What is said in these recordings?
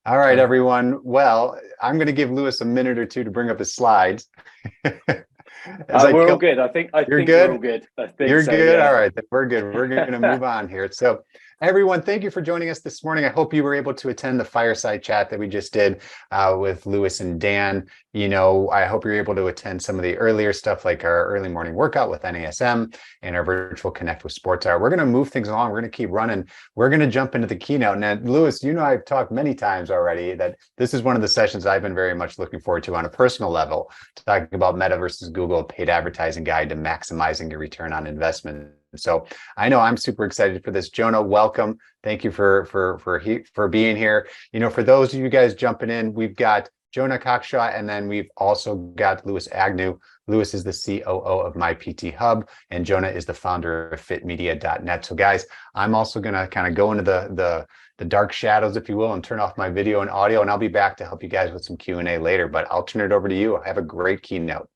All right, everyone. Well, I'm going to give Lewis a minute or two to bring up his slides. As I We're all tell, good. I you're think we're all good. good. I think You're so. good. Yeah. All right, then we're good. We're going to move on here. So, everyone, thank you for joining us this morning. I hope you were able to attend the fireside chat that we just did with Lewis and Dan. I hope you're able to attend some of the earlier stuff like our early morning workout with NASM and our virtual connect with Sports Hour. We're going to move things along. We're going to keep running. We're going to jump into the keynote. Now, Lewis, I've talked many times already that this is one of the sessions I've been very much looking forward to on a personal level, talking about Meta versus Google paid advertising guide to maximizing your return on investment. So I know I'm super excited for this. Jonah, welcome. Thank you for being here. For those of you guys jumping in, we've got Jonah Cockshaw, and then we've also got Lewis Agnew. Lewis is the COO of My PT Hub, and Jonah is the founder of FITMEDIA.net. So guys, I'm also going to kind of go into the dark shadows, if you will, and turn off my video and audio, and I'll be back to help you guys with some Q&A later, but I'll turn it over to you. Have a great keynote.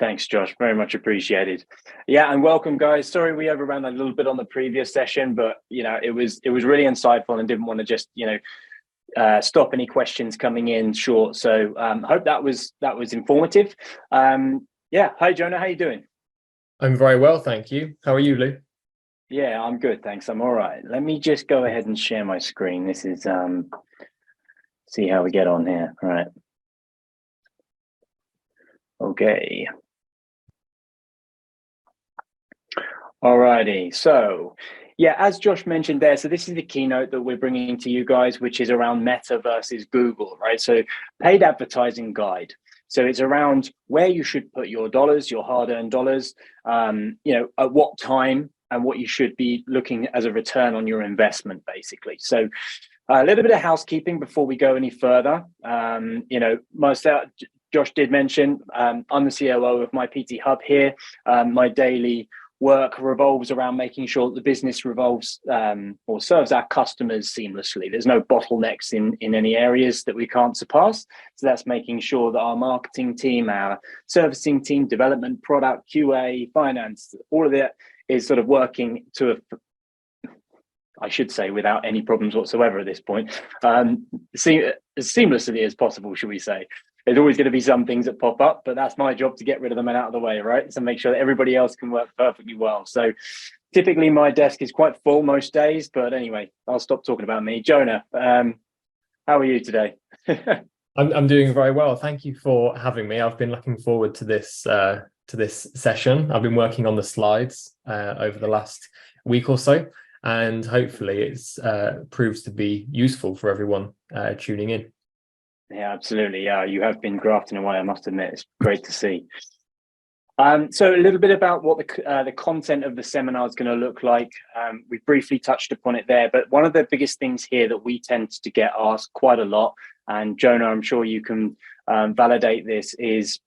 Thanks, Josh. Very much appreciated. Yeah, and welcome, guys. Sorry we overran a little bit on the previous session, but it was really insightful and didn't want to just stop any questions coming in short. So hope that was informative. Yeah. Hi, Jonah. How you doing? I'm very well, thank you. How are you, Lou? Yeah, I'm good, thanks. I'm all right. Let me just go ahead and share my screen. This is see how we get on here. All right. Okay. Alrighty, so yeah, as Josh mentioned there, so this is the keynote that we're bringing to you guys, which is around Meta versus Google, right? So paid advertising guide. So it's around where you should put your dollars, your hard-earned dollars, at what time and what you should be looking as a return on your investment, basically. So a little bit of housekeeping before we go any further. Josh did mention I'm the COO of My PT Hub here. My daily work revolves around making sure that the business revolves or serves our customers seamlessly. There's no bottlenecks in any areas that we can't surpass. So that's making sure that our marketing team, our servicing team, development, product, QA, finance, all of that is sort of working to I should say without any problems whatsoever at this point, as seamlessly as possible, should we say. There's always going to be some things that pop up, but that's my job to get rid of them and out of the way, right? So make sure that everybody else can work perfectly well. So typically my desk is quite full most days, but anyway, I'll stop talking about me. Jonah, how are you today? I'm doing very well. Thank you for having me. I've been looking forward to this session. I've been working on the slides over the last week or so, and hopefully it's proves to be useful for everyone tuning in. Yeah, absolutely. Yeah, you have been grafting away, I must admit. It's great to see. So a little bit about what the content of the seminar is going to look like. We briefly touched upon it there, but one of the biggest things here that we tend to get asked quite a lot, and Jonah, I'm sure you can validate this, is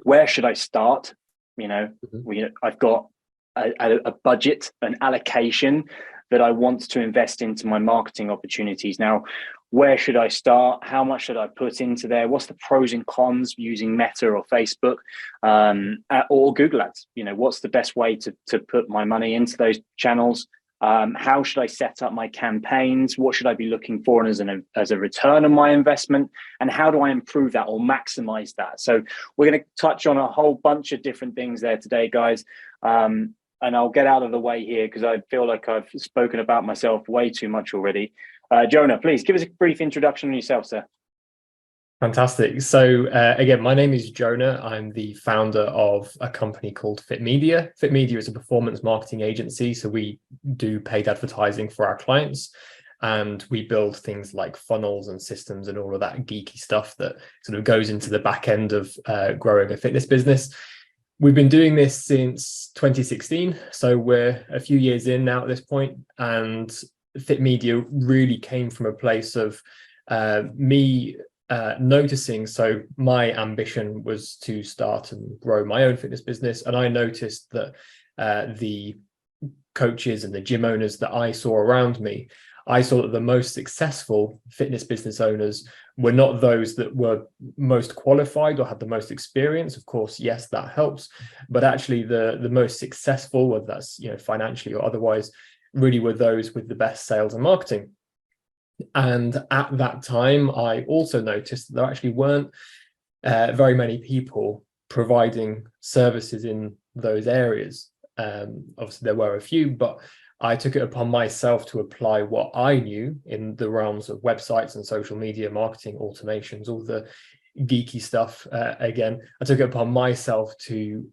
where should I start? I've got a budget, an allocation that I want to invest into my marketing opportunities. Now, where should I start? How much should I put into there? What's the pros and cons using Meta or Facebook or Google Ads? What's the best way to put my money into those channels? How should I set up my campaigns? What should I be looking for as a return on my investment? And how do I improve that or maximize that? So we're going to touch on a whole bunch of different things there today, guys. And I'll get out of the way here because I feel like I've spoken about myself way too much already. Jonah, please give us a brief introduction on yourself, sir. Fantastic. So again, my name is Jonah. I'm the founder of a company called FITMEDIA. FITMEDIA is a performance marketing agency. So we do paid advertising for our clients, and we build things like funnels and systems and all of that geeky stuff that sort of goes into the back end of growing a fitness business. We've been doing this since 2016, so we're a few years in now at this point, and FITMEDIA really came from a place of me noticing. So my ambition was to start and grow my own fitness business, and I noticed that the coaches and the gym owners that I saw around me, I saw that the most successful fitness business owners were not those that were most qualified or had the most experience. Of course, yes, that helps, but actually the most successful, whether that's financially or otherwise, really were those with the best sales and marketing. And at that time, I also noticed that there actually weren't very many people providing services in those areas. Obviously, there were a few, but I took it upon myself to apply what I knew in the realms of websites and social media marketing, automations, all the geeky stuff. Again, I took it upon myself to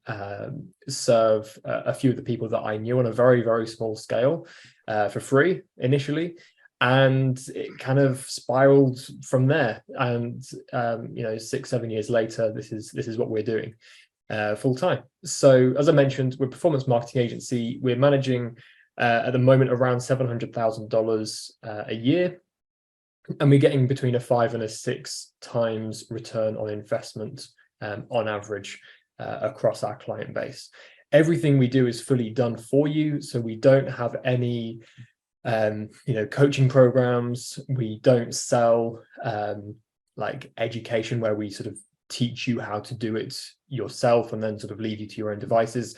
serve a few of the people that I knew on a very, very small scale for free initially. And it kind of spiraled from there. And 6-7 years later, this is what we're doing full time. So as I mentioned, we're a performance marketing agency. We're managing at the moment around $700,000 a year, and we're getting between a 5 and a 6 times return on investment on average across our client base. Everything we do is fully done for you, so we don't have any coaching programs. We don't sell like education where we sort of teach you how to do it yourself and then sort of leave you to your own devices.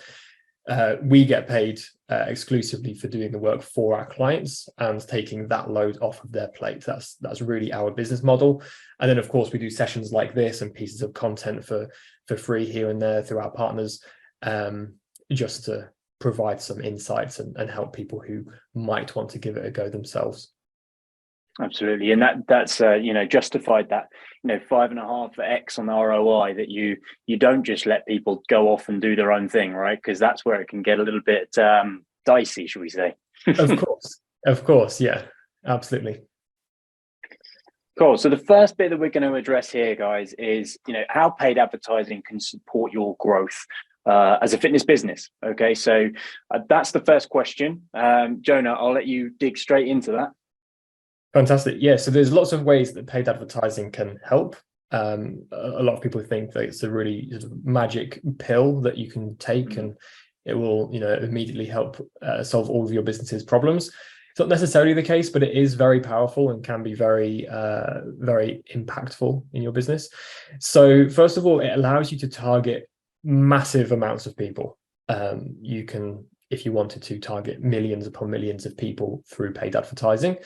We get paid exclusively for doing the work for our clients and taking that load off of their plate. That's really our business model. And then, of course, we do sessions like this and pieces of content for free here and there through our partners, just to provide some insights and help people who might want to give it a go themselves. Absolutely, and that's justified that 5.5x on the ROI, that you don't just let people go off and do their own thing, right? Because that's where it can get a little bit dicey, should we say? Of course, yeah, absolutely. Cool. So the first bit that we're going to address here, guys, is how paid advertising can support your growth as a fitness business. Okay, so that's the first question. Jonah, I'll let you dig straight into that. Fantastic. Yeah, so there's lots of ways that paid advertising can help. A lot of people think that it's a really sort of magic pill that you can take and it will immediately help solve all of your business's problems. It's not necessarily the case, but it is very powerful and can be very very impactful in your business. So first of all, it allows you to target massive amounts of people. You can, if you wanted to, target millions upon millions of people through paid advertising.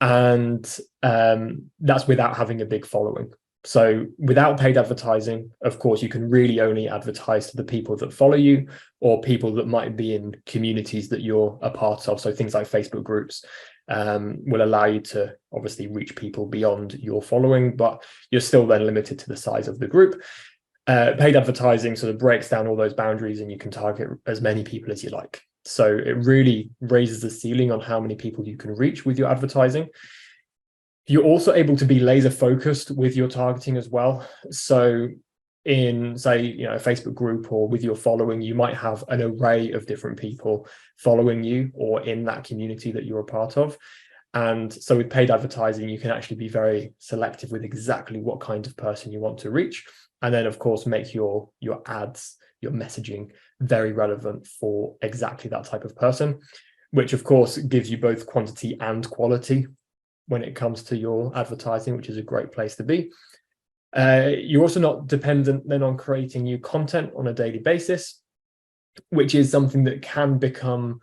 And that's without having a big following. So without paid advertising, of course, you can really only advertise to the people that follow you or people that might be in communities that you're a part of. So things like Facebook groups will allow you to obviously reach people beyond your following, but you're still then limited to the size of the group. Paid advertising sort of breaks down all those boundaries and you can target as many people as you like. So it really raises the ceiling on how many people you can reach with your advertising. You're also able to be laser focused with your targeting as well. So in, say, a Facebook group or with your following, you might have an array of different people following you or in that community that you're a part of. And so with paid advertising, you can actually be very selective with exactly what kind of person you want to reach. And then, of course, make your ads, your messaging very relevant for exactly that type of person, which of course gives you both quantity and quality when it comes to your advertising, which is a great place to be. You're also not dependent then on creating new content on a daily basis, which is something that can become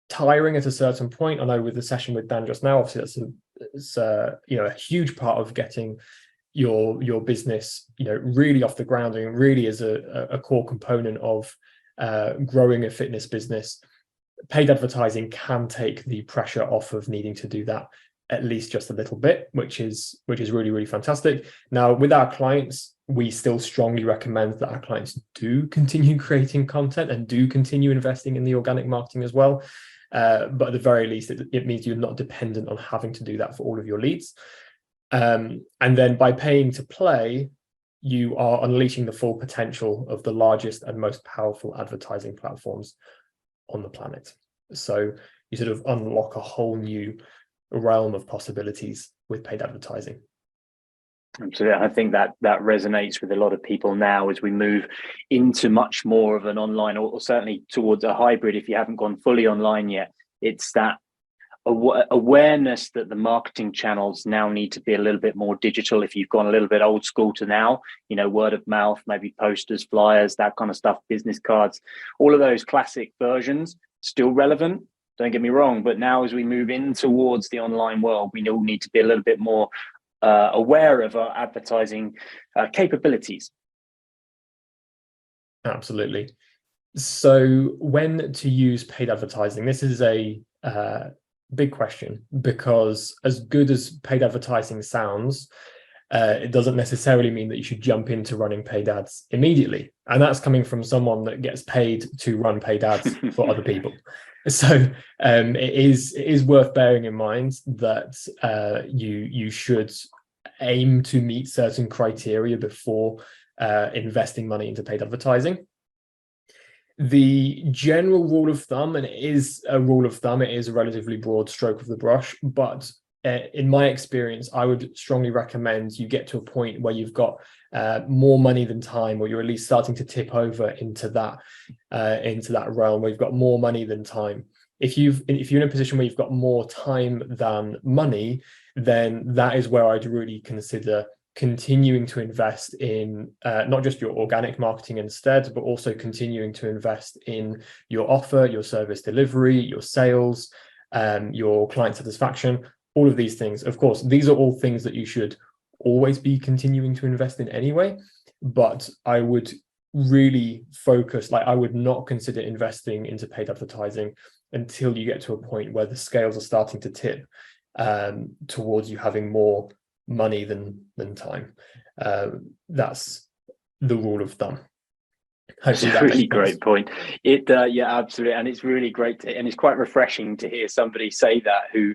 tiring at a certain point. I know with the session with Dan just now, obviously that's a huge part of getting your business really off the ground and really is a core component of growing a fitness business. Paid advertising can take the pressure off of needing to do that at least just a little bit, which is really, really fantastic. Now with our clients, we still strongly recommend that our clients do continue creating content and do continue investing in the organic marketing as well, but at the very least it means you're not dependent on having to do that for all of your leads. And then by paying to play, you are unleashing the full potential of the largest and most powerful advertising platforms on the planet. So you sort of unlock a whole new realm of possibilities with paid advertising. Absolutely. I think that resonates with a lot of people now as we move into much more of an online or certainly towards a hybrid. If you haven't gone fully online yet, it's that awareness that the marketing channels now need to be a little bit more digital. If you've gone a little bit old school to now, word of mouth, maybe posters, flyers, that kind of stuff, business cards, all of those classic versions still relevant, don't get me wrong, but now as we move in towards the online world, we all need to be a little bit more aware of our advertising capabilities. Absolutely. So when to use paid advertising, this is a big question, because as good as paid advertising sounds, it doesn't necessarily mean that you should jump into running paid ads immediately. And that's coming from someone that gets paid to run paid ads for other people. So it is worth bearing in mind that you should aim to meet certain criteria before investing money into paid advertising. The general rule of thumb, and it is a rule of thumb, it is a relatively broad stroke of the brush, but in my experience, I would strongly recommend you get to a point where you've got more money than time, or you're at least starting to tip over into that realm where you've got more money than time. If you're in a position where you've got more time than money, then that is where I'd really consider continuing to invest in not just your organic marketing instead, but also continuing to invest in your offer, your service delivery, your sales, your client satisfaction, all of these things. Of course, these are all things that you should always be continuing to invest in anyway, but I would really focus, like I would not consider investing into paid advertising until you get to a point where the scales are starting to tip towards you having more money than time. That's the rule of thumb. Hopefully that's a really great point. Yeah, absolutely. And it's really great and it's quite refreshing to hear somebody say that who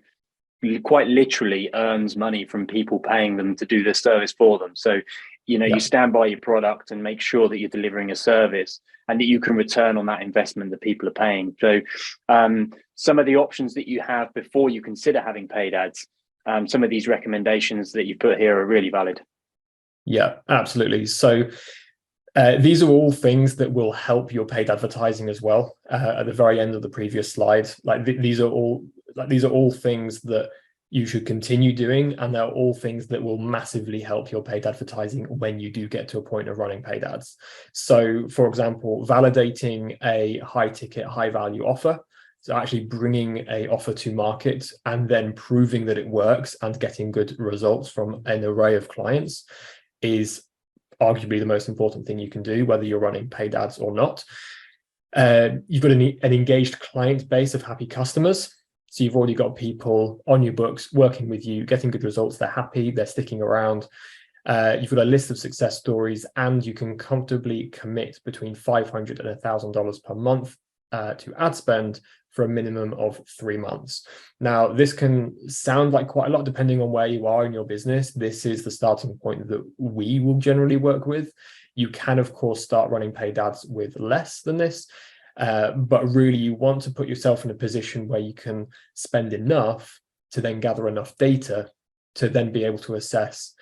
quite literally earns money from people paying them to do their service for them. So, you stand by your product and make sure that you're delivering a service and that you can return on that investment that people are paying. So some of the options that you have before you consider having paid ads, some of these recommendations that you put here are really valid. Yeah, absolutely. So these are all things that will help your paid advertising as well. At the very end of the previous slide, these are all things that you should continue doing, and they're all things that will massively help your paid advertising when you do get to a point of running paid ads. So, for example, validating a high ticket, high value offer. So actually bringing an offer to market and then proving that it works and getting good results from an array of clients is arguably the most important thing you can do, whether you're running paid ads or not. You've got an engaged client base of happy customers. So you've already got people on your books working with you, getting good results. They're happy, they're sticking around. You've got a list of success stories, and you can comfortably commit between $500 and $1,000 per month to ad spend for a minimum of 3 months. Now, this can sound like quite a lot depending on where you are in your business. This is the starting point that we will generally work with. You can, of course, start running paid ads with less than this, but really you want to put yourself in a position where you can spend enough to then gather enough data to then be able to assess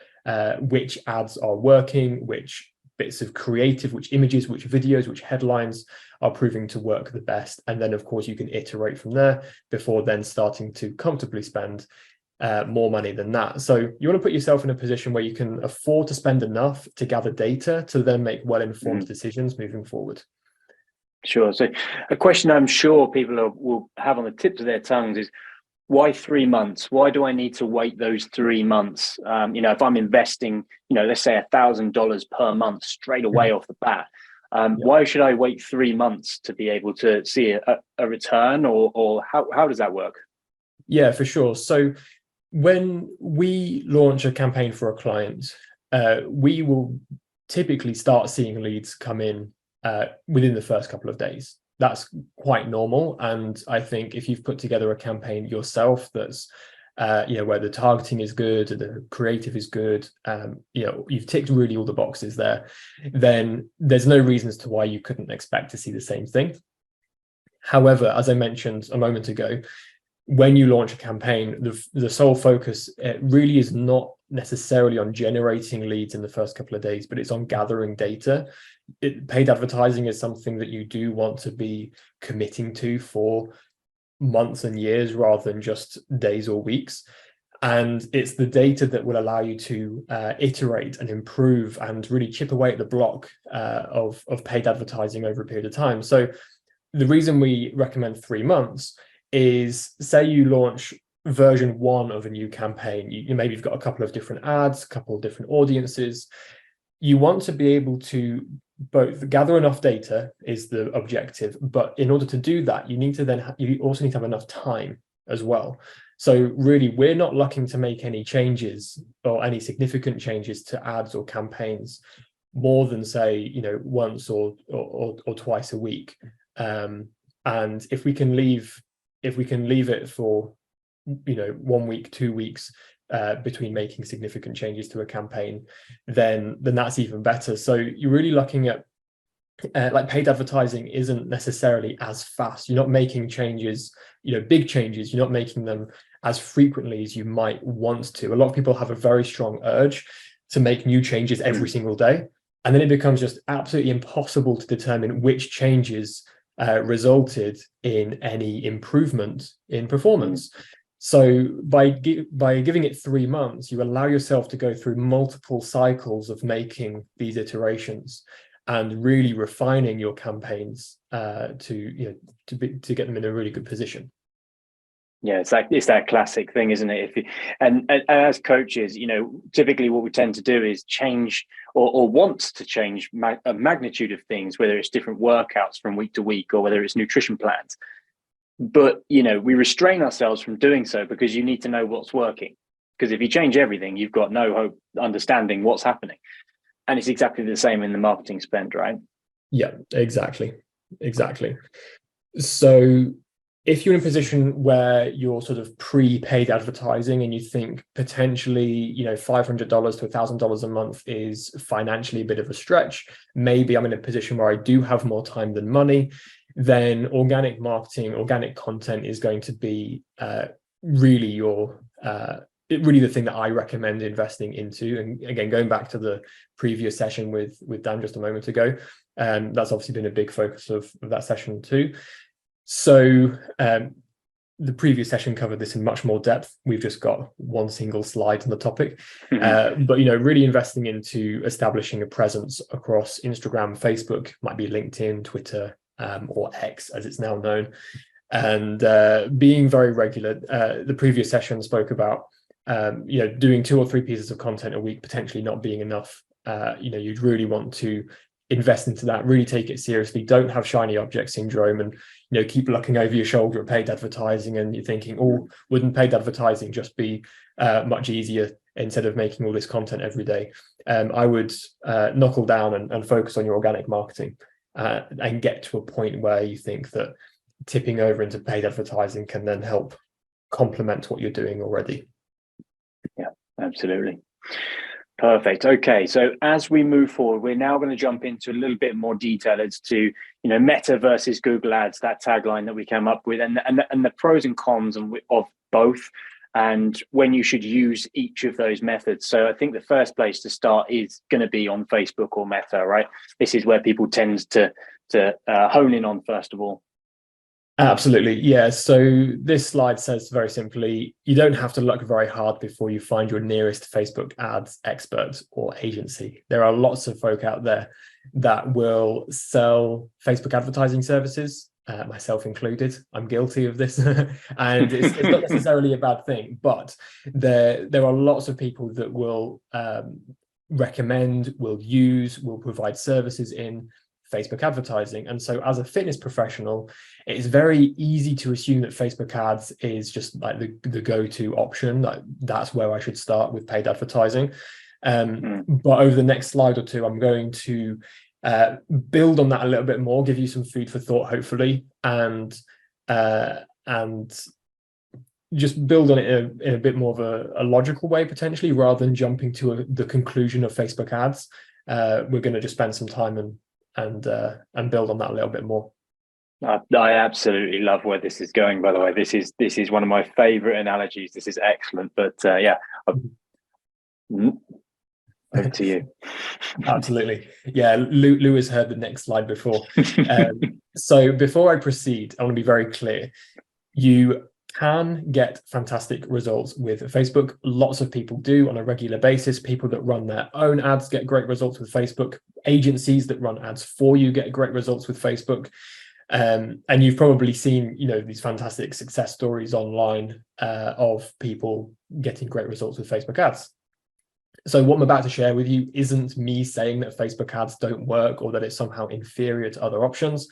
which ads are working, which bits of creative, which images, which videos, which headlines are proving to work the best. And then, of course, you can iterate from there before then starting to comfortably spend more money than that. So you want to put yourself in a position where you can afford to spend enough to gather data to then make well-informed decisions moving forward. Sure. So a question I'm sure people will have on the tips of their tongues is, why 3 months? Why do I need to wait those 3 months? If I'm investing, let's say $1,000 per month straight away off the bat, why should I wait 3 months to be able to see a return, or how does that work? Yeah, for sure. So when we launch a campaign for a client, we will typically start seeing leads come in within the first couple of days. That's quite normal. And I think if you've put together a campaign yourself that's where the targeting is good, the creative is good, you've ticked really all the boxes there, then there's no reasons to why you couldn't expect to see the same thing. However, as I mentioned a moment ago, when you launch a campaign, the sole focus really is not necessarily on generating leads in the first couple of days, but it's on gathering data. Paid advertising is something that you do want to be committing to for months and years rather than just days or weeks. And it's the data that will allow you to iterate and improve and really chip away at the block of paid advertising over a period of time. So the reason we recommend 3 months is, say you launch version 1 of a new campaign, maybe you've got a couple of different ads, a couple of different audiences. You want to be able to both gather enough data is the objective, but in order to do that, you also need to have enough time as well. So really, we're not looking to make any changes or any significant changes to ads or campaigns more than, say, once or twice a week. And if we can leave it for 1 week, 2 weeks between making significant changes to a campaign, then that's even better. So you're really looking at like paid advertising isn't necessarily as fast. You're not making changes, big changes. You're not making them as frequently as you might want to. A lot of people have a very strong urge to make new changes every single day, and then it becomes just absolutely impossible to determine which changes resulted in any improvement in performance. So by giving it 3 months, you allow yourself to go through multiple cycles of making these iterations and really refining your campaigns to get them in a really good position. Yeah, it's that classic thing, isn't it? And as coaches, typically what we tend to do is change or want to change a magnitude of things, whether it's different workouts from week to week or whether it's nutrition plans. But, we restrain ourselves from doing so because you need to know what's working. Because if you change everything, you've got no hope understanding what's happening. And it's exactly the same in the marketing spend, right? Yeah, exactly. So if you're in a position where you're sort of pre-paid advertising and you think potentially, $500 to $1,000 a month is financially a bit of a stretch, maybe I'm in a position where I do have more time than money, then organic marketing, organic content is going to be really the thing that I recommend investing into. And again, going back to the previous session with Dan just a moment ago, that's obviously been a big focus of that session too. So the previous session covered this in much more depth. We've just got one single slide on the topic, but really investing into establishing a presence across Instagram, Facebook, might be LinkedIn, Twitter, or X as it's now known, and being very regular. The previous session spoke about doing 2 or 3 pieces of content a week potentially not being enough. You'd really want to invest into that, really take it seriously, don't have shiny object syndrome, and keep looking over your shoulder at paid advertising and you're thinking, wouldn't paid advertising just be much easier instead of making all this content every day? I would knuckle down and focus on your organic marketing and get to a point where you think that tipping over into paid advertising can then help complement what you're doing already. Yeah, absolutely. Perfect. Okay, so as we move forward, we're now going to jump into a little bit more detail as to Meta versus Google Ads, that tagline that we came up with, and the pros and cons of both, and when you should use each of those methods. So I think the first place to start is going to be on Facebook or Meta, right? This is where people tend to hone in on first of all. Absolutely. Yeah. So this slide says very simply, you don't have to look very hard before you find your nearest Facebook ads expert or agency. There are lots of folk out there that will sell Facebook advertising services, myself included. I'm guilty of this. And it's not necessarily a bad thing, but there are lots of people that will recommend, will provide services in Facebook advertising. And so as a fitness professional, it's very easy to assume that Facebook ads is just like the go-to option. Like that's where I should start with paid advertising. But over the next slide or two, I'm going to build on that a little bit more, give you some food for thought, hopefully, and just build on it in a bit more of a logical way, potentially, rather than jumping to the conclusion of Facebook ads. We're going to just spend some time and build on that a little bit more. I absolutely love where this is going, by the way. This is one of my favorite analogies. This is excellent. But over to you. Absolutely. Yeah, Lewis heard the next slide before. So before I proceed, I want to be very clear. You can get fantastic results with Facebook. Lots of people do on a regular basis. People that run their own ads get great results with Facebook. Agencies that run ads for you get great results with Facebook. And you've probably seen, these fantastic success stories online of people getting great results with Facebook ads. So what I'm about to share with you isn't me saying that Facebook ads don't work or that it's somehow inferior to other options.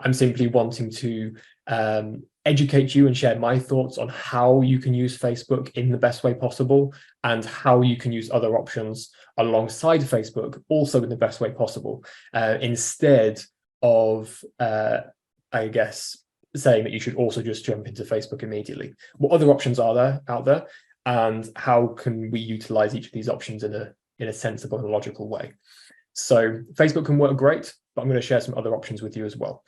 I'm simply wanting to educate you and share my thoughts on how you can use Facebook in the best way possible and how you can use other options alongside Facebook also in the best way possible, instead of, I guess, saying that you should also just jump into Facebook immediately. What other options are there out there? And how can we utilize each of these options in a sensible and logical way? So Facebook can work great, but I'm going to share some other options with you as well.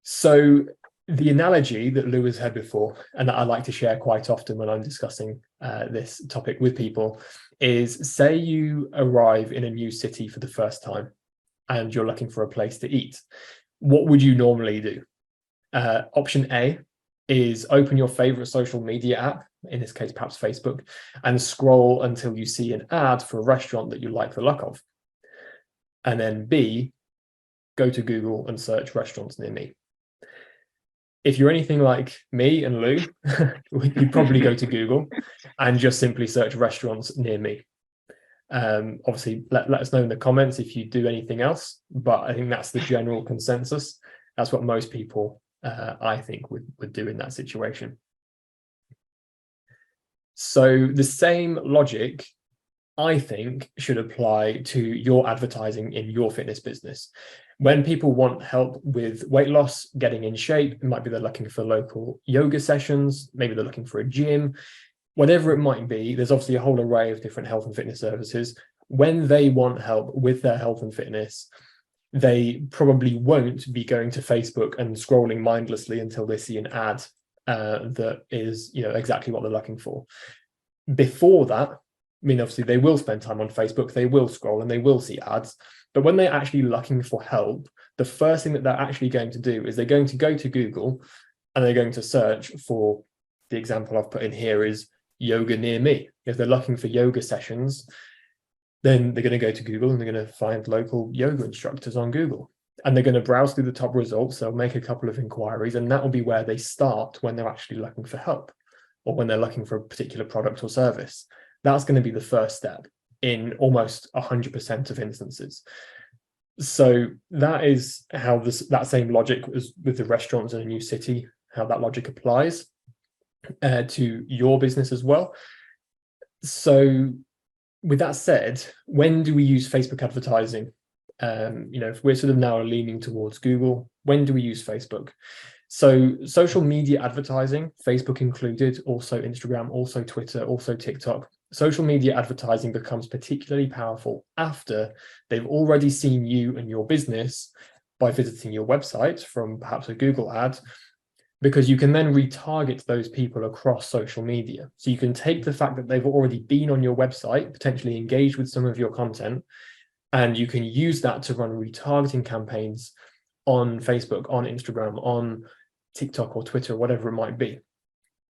So the analogy that Lewis had before, and that I like to share quite often when I'm discussing this topic with people, is say you arrive in a new city for the first time and you're looking for a place to eat. What would you normally do? Option A is open your favorite social media app, in this case, perhaps Facebook, and scroll until you see an ad for a restaurant that you like the look of. And then B, go to Google and search restaurants near me. If you're anything like me and Lou, you'd probably go to Google and just simply search restaurants near me. Obviously, let us know in the comments if you do anything else, but I think that's the general consensus. That's what most people, I think, would do in that situation. So the same logic, I think, should apply to your advertising in your fitness business. When people want help with weight loss, getting in shape, it might be they're looking for local yoga sessions, maybe they're looking for a gym, whatever it might be, there's obviously a whole array of different health and fitness services. When they want help with their health and fitness, they probably won't be going to Facebook and scrolling mindlessly until they see an ad that is, exactly what they're looking for. Before that, obviously they will spend time on Facebook, they will scroll and they will see ads. But when they're actually looking for help, the first thing that they're actually going to do is they're going to go to Google and they're going to search for, the example I've put in here is yoga near me. If they're looking for yoga sessions, then they're going to go to Google and they're going to find local yoga instructors on Google. And they're going to browse through the top results. They'll make a couple of inquiries, and that will be where they start when they're actually looking for help or when they're looking for a particular product or service. That's going to be the first step in almost 100% of instances. So that is how that same logic was with the restaurants in a new city, how that logic applies to your business as well. So with that said, when do we use Facebook advertising? If we're sort of now leaning towards Google, when do we use Facebook? So social media advertising, Facebook included, also Instagram, also Twitter, also TikTok. Social media advertising becomes particularly powerful after they've already seen you and your business by visiting your website from perhaps a Google ad, because you can then retarget those people across social media. So you can take the fact that they've already been on your website, potentially engaged with some of your content, and you can use that to run retargeting campaigns on Facebook, on Instagram, on TikTok or Twitter, whatever it might be.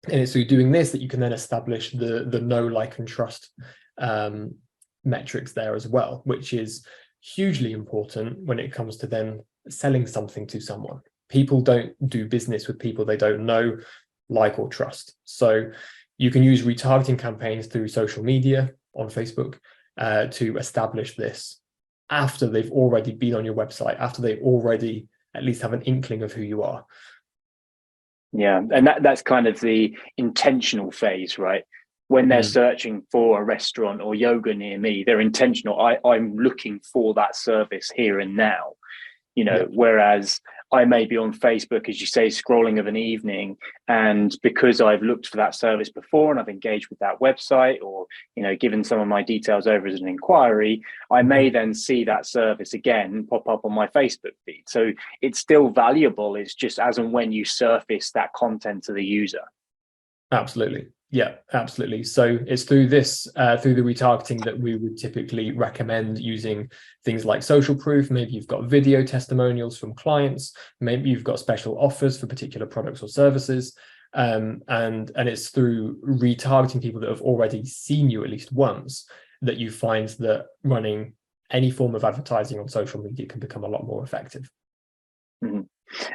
And it's through doing this that you can then establish the know, like, and trust metrics there as well, which is hugely important when it comes to then selling something to someone. People don't do business with people they don't know, like, or trust. So you can use retargeting campaigns through social media on Facebook to establish this after they've already been on your website, after they already at least have an inkling of who you are. Yeah, and that's kind of the intentional phase, right? When they're searching for a restaurant or yoga near me, they're intentional. I'm looking for that service here and now, whereas I may be on Facebook, as you say, scrolling of an evening, and because I've looked for that service before and I've engaged with that website or, given some of my details over as an inquiry, I may then see that service again pop up on my Facebook feed. So it's still valuable. It's just as and when you surface that content to the user. Absolutely. Yeah, absolutely. So it's through this, through the retargeting, that we would typically recommend using things like social proof. Maybe you've got video testimonials from clients. Maybe you've got special offers for particular products or services. And it's through retargeting people that have already seen you at least once that you find that running any form of advertising on social media can become a lot more effective. Mm-hmm.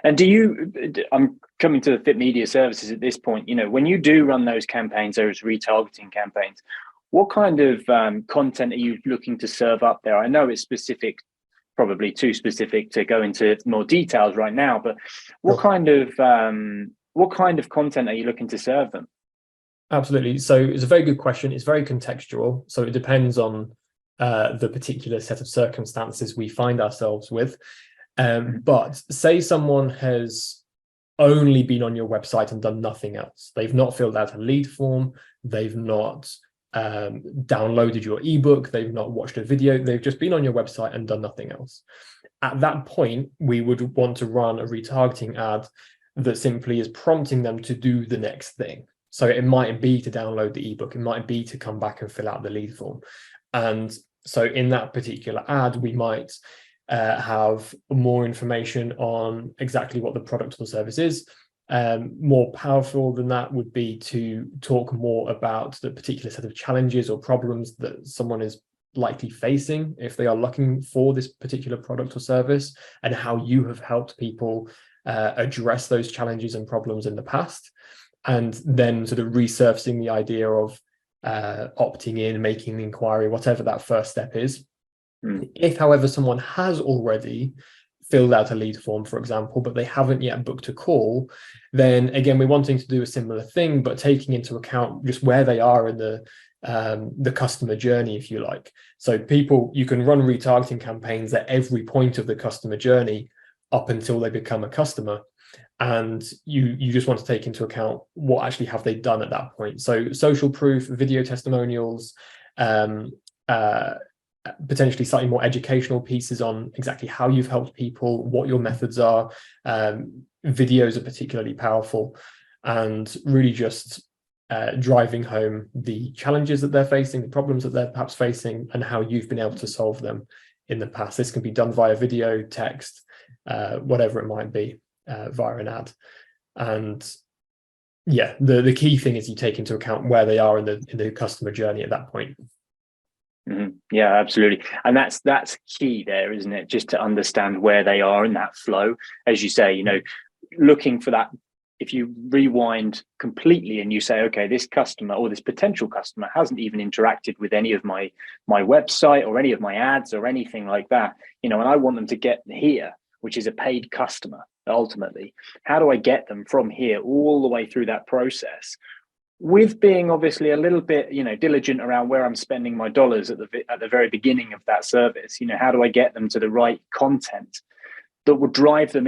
And I'm coming to the FITMEDIA services at this point, when you do run those campaigns, those retargeting campaigns, what kind of content are you looking to serve up there? I know it's specific, probably too specific to go into more details right now, but what kind of content are you looking to serve them? Absolutely. So it's a very good question. It's very contextual. So it depends on the particular set of circumstances we find ourselves with. But say someone has only been on your website and done nothing else. They've not filled out a lead form. They've not downloaded your ebook. They've not watched a video. They've just been on your website and done nothing else. At that point, we would want to run a retargeting ad that simply is prompting them to do the next thing. So it might be to download the ebook. It might be to come back and fill out the lead form. And so in that particular ad, we might have more information on exactly what the product or service is. More powerful than that would be to talk more about the particular set of challenges or problems that someone is likely facing if they are looking for this particular product or service, and how you have helped people address those challenges and problems in the past. And then sort of resurfacing the idea of opting in, making the inquiry, whatever that first step is. If, however, someone has already filled out a lead form, for example, but they haven't yet booked a call, then again, we're wanting to do a similar thing, but taking into account just where they are in the customer journey, if you like. So you can run retargeting campaigns at every point of the customer journey up until they become a customer. And you just want to take into account what actually have they done at that point. So social proof, video testimonials, potentially slightly more educational pieces on exactly how you've helped people, what your methods are. Videos are particularly powerful, and really just driving home the challenges that they're facing, the problems that they're perhaps facing, and how you've been able to solve them in the past. This can be done via video, text, whatever it might be, via an ad. And yeah, the key thing is you take into account where they are in the customer journey at that point. Yeah, absolutely. And that's key there, isn't it? Just to understand where they are in that flow. As you say, looking for that. If you rewind completely and you say, okay, this customer or this potential customer hasn't even interacted with any of my website or any of my ads or anything like that, and I want them to get here, which is a paid customer. Ultimately, how do I get them from here all the way through that process, with being obviously a little bit, diligent around where I'm spending my dollars at the very beginning of that service? How do I get them to the right content that will drive them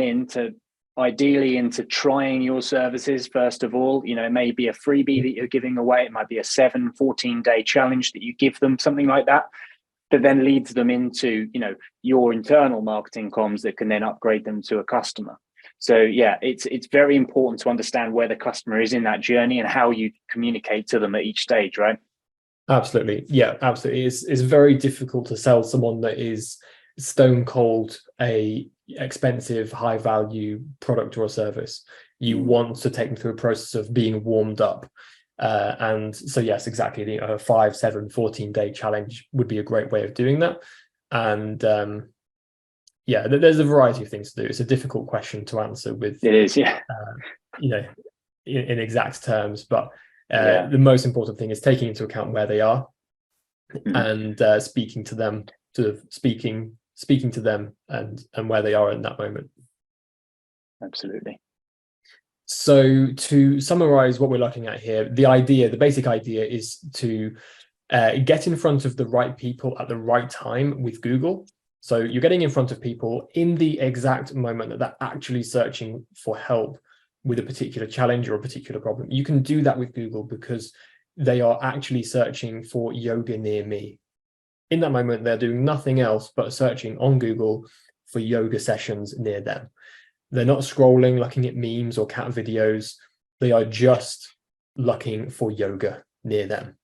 ideally into trying your services first of all? It may be a freebie that you're giving away. It might be a 14-day challenge that you give them, something like that then leads them into, your internal marketing comms that can then upgrade them to a customer. So yeah, it's very important to understand where the customer is in that journey and how you communicate to them at each stage, right? Absolutely. Yeah, absolutely. It's very difficult to sell someone that is stone cold a expensive, high value product or service. You want to take them through a process of being warmed up. And so, yes, exactly. A 5, 7, 14-day challenge would be a great way of doing that. And yeah, there's a variety of things to do. It's a difficult question to answer with. It is, yeah. In exact terms, but the most important thing is taking into account where they are and speaking to them, speaking to them and where they are in that moment. Absolutely. So to summarize what we're looking at here, the basic idea is to get in front of the right people at the right time with Google. So you're getting in front of people in the exact moment that they're actually searching for help with a particular challenge or a particular problem. You can do that with Google because they are actually searching for yoga near me. In that moment, they're doing nothing else but searching on Google for yoga sessions near them. They're not scrolling, looking at memes or cat videos. They are just looking for yoga near them.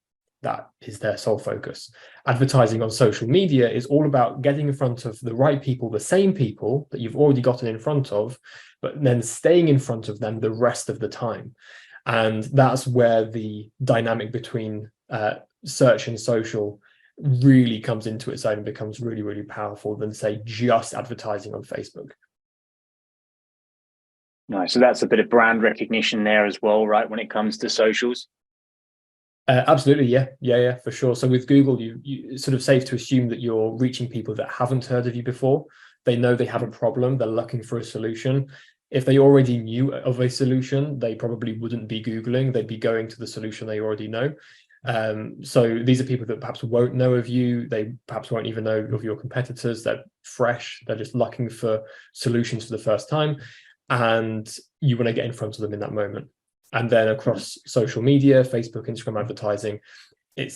That is their sole focus. Advertising on social media is all about getting in front of the right people, the same people that you've already gotten in front of, but then staying in front of them the rest of the time. And that's where the dynamic between search and social really comes into its own and becomes really, really powerful than, say, just advertising on Facebook. Nice. So that's a bit of brand recognition there as well, right? When it comes to socials. Absolutely, yeah, for sure. So with Google, you sort of safe to assume that you're reaching people that haven't heard of you before. They know they have a problem. They're looking for a solution. If they already knew of a solution, they probably wouldn't be Googling. They'd be going to the solution they already know. So these are people that perhaps won't know of you. They perhaps won't even know of your competitors. They're fresh. They're just looking for solutions for the first time. And you want to get in front of them in that moment. And then across social media, Facebook, Instagram advertising,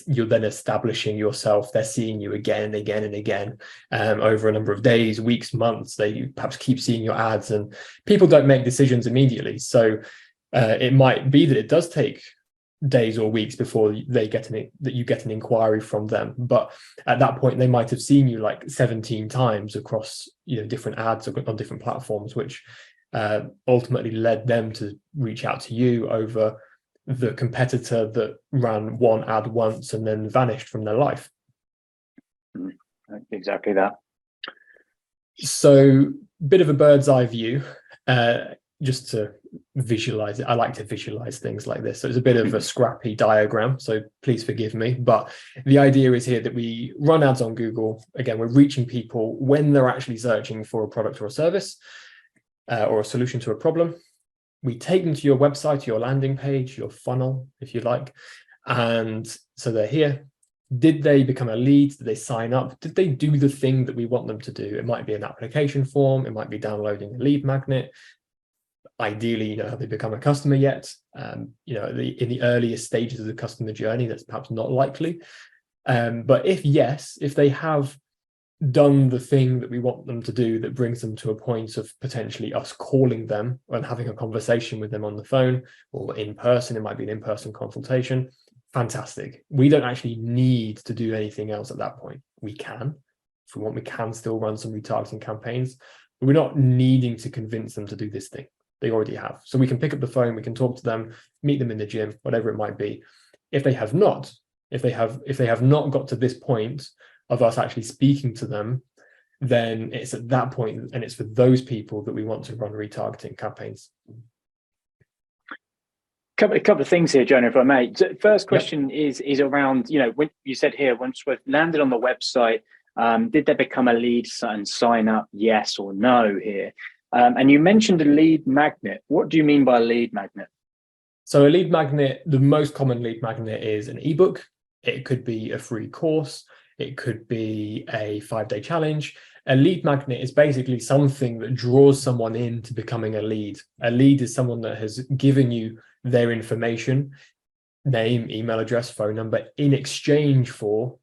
you're then establishing yourself. They're seeing you again and again and again over a number of days, weeks, months. They perhaps keep seeing your ads, and people don't make decisions immediately. So it might be that it does take days or weeks before you get an inquiry from them. But at that point, they might have seen you like 17 times across different ads on different platforms, which ultimately led them to reach out to you over the competitor that ran one ad once and then vanished from their life. Exactly that. So, bit of a bird's eye view, just to visualize it. I like to visualize things like this. So it's a bit of a scrappy diagram, so please forgive me. But the idea is here that we run ads on Google. Again, we're reaching people when they're actually searching for a product or a service, or a solution to a problem. We take them to your website, your landing page, your funnel, if you like. And so they're here. Did they become a lead? Did they sign up? Did they do the thing that we want them to do? It might be an application form. It might be downloading a lead magnet. Ideally, have they become a customer yet? In the earliest stages of the customer journey, that's perhaps not likely. But if yes, if they have done the thing that we want them to do that brings them to a point of potentially us calling them and having a conversation with them on the phone or in person, it might be an in-person consultation, fantastic. We don't actually need to do anything else at that point. We can, if we want, we can still run some retargeting campaigns, but we're not needing to convince them to do this thing. They already have. So we can pick up the phone, we can talk to them, meet them in the gym, whatever it might be. If they have not got to this point of us actually speaking to them, then it's at that point, and it's for those people that we want to run retargeting campaigns. A couple of things here, Jonah, if I may. First question is around, when you said here, once we've landed on the website, did they become a lead and sign up, yes or no here? And you mentioned a lead magnet. What do you mean by a lead magnet? So a lead magnet, the most common lead magnet is an ebook. It could be a free course. It could be a 5-day challenge. A lead magnet is basically something that draws someone into becoming a lead. A lead is someone that has given you their information, name, email address, phone number, in exchange for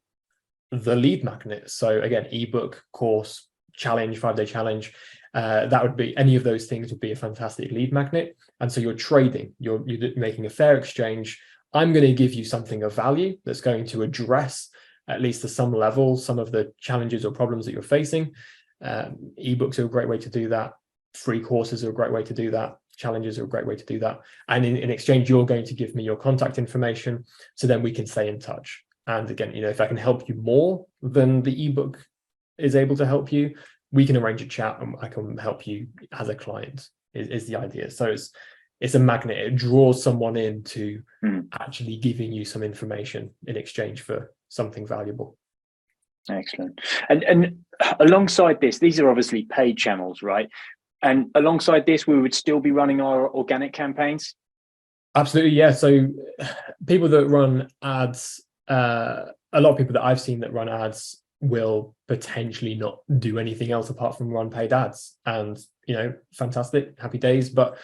the lead magnet. So again, ebook, course, challenge, 5-day challenge. That would be, any of those things would be a fantastic lead magnet. And so you're trading, you're making a fair exchange. I'm going to give you something of value that's going to address, at least to some level, some of the challenges or problems that you're facing. Ebooks are a great way to do that. Free courses are a great way to do that. Challenges are a great way to do that. And in exchange, you're going to give me your contact information, so then we can stay in touch. And again, if I can help you more than the ebook is able to help you, we can arrange a chat and I can help you as a client, is the idea. So it's a magnet. It draws someone into actually giving you some information in exchange for something valuable. Excellent. And alongside this, these are obviously paid channels, right? And alongside this, we would still be running our organic campaigns? Absolutely, yeah. So people that run ads, a lot of people that I've seen that run ads will potentially not do anything else apart from run paid ads. And, fantastic, happy days. But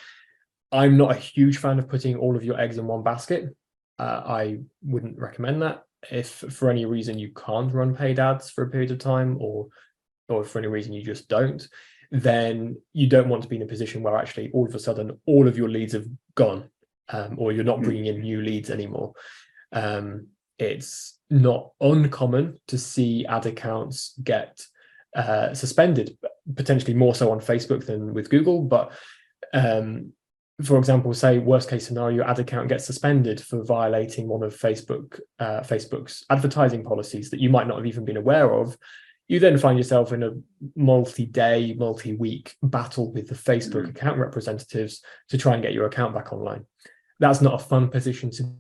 I'm not a huge fan of putting all of your eggs in one basket. I wouldn't recommend that. If for any reason you can't run paid ads for a period of time, or for any reason you just don't, then you don't want to be in a position where actually all of a sudden all of your leads have gone, or you're not bringing in new leads anymore. It's not uncommon to see ad accounts get suspended, potentially more so on Facebook than with Google. But for example, say worst case scenario, your ad account gets suspended for violating one of Facebook's advertising policies that you might not have even been aware of. You then find yourself in a multi-day, multi-week battle with the Facebook account representatives to try and get your account back online. That's not a fun position to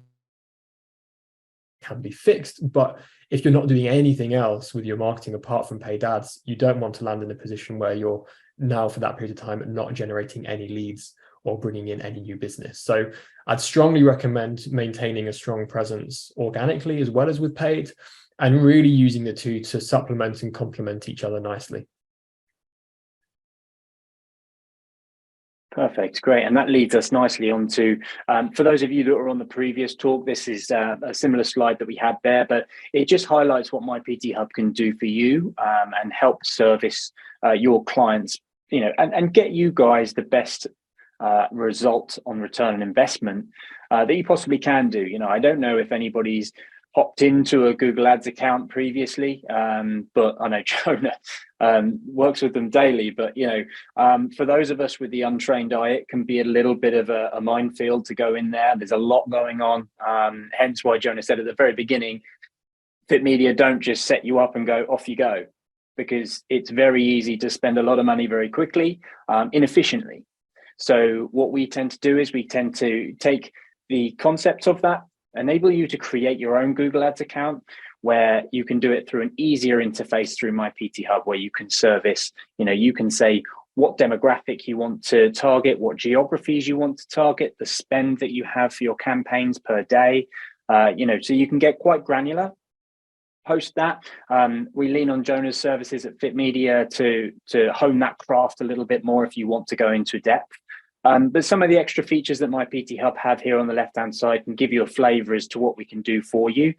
can be fixed, but if you're not doing anything else with your marketing apart from paid ads, you don't want to land in a position where you're now for that period of time not generating any leads or bringing in any new business. So I'd strongly recommend maintaining a strong presence organically as well as with paid, and really using the two to supplement and complement each other nicely. Perfect, great. And that leads us nicely on to, for those of you that were on the previous talk, this is a similar slide that we had there, but it just highlights what My PT Hub can do for you and help service your clients, you know, and get you guys the best result on return on investment that you possibly can do. You know, I don't know if anybody's hopped into a Google Ads account previously, but I know Jonah works with them daily. But, you know, for those of us with the untrained eye, it can be a little bit of a minefield to go in there. There's a lot going on. Hence why Jonah said at the very beginning, FITMEDIA don't just set you up and go, off you go, because it's very easy to spend a lot of money very quickly, inefficiently. So what we tend to do is we tend to take the concept of that, enable you to create your own Google Ads account where you can do it through an easier interface through My PT Hub, where you can service, you know, you can say what demographic you want to target, what geographies you want to target, the spend that you have for your campaigns per day, you know, so you can get quite granular. Post that, we lean on Jonah's services at FITMEDIA to hone that craft a little bit more if you want to go into depth. But some of the extra features that My PT Hub have here on the left-hand side can give you a flavor as to what we can do for you.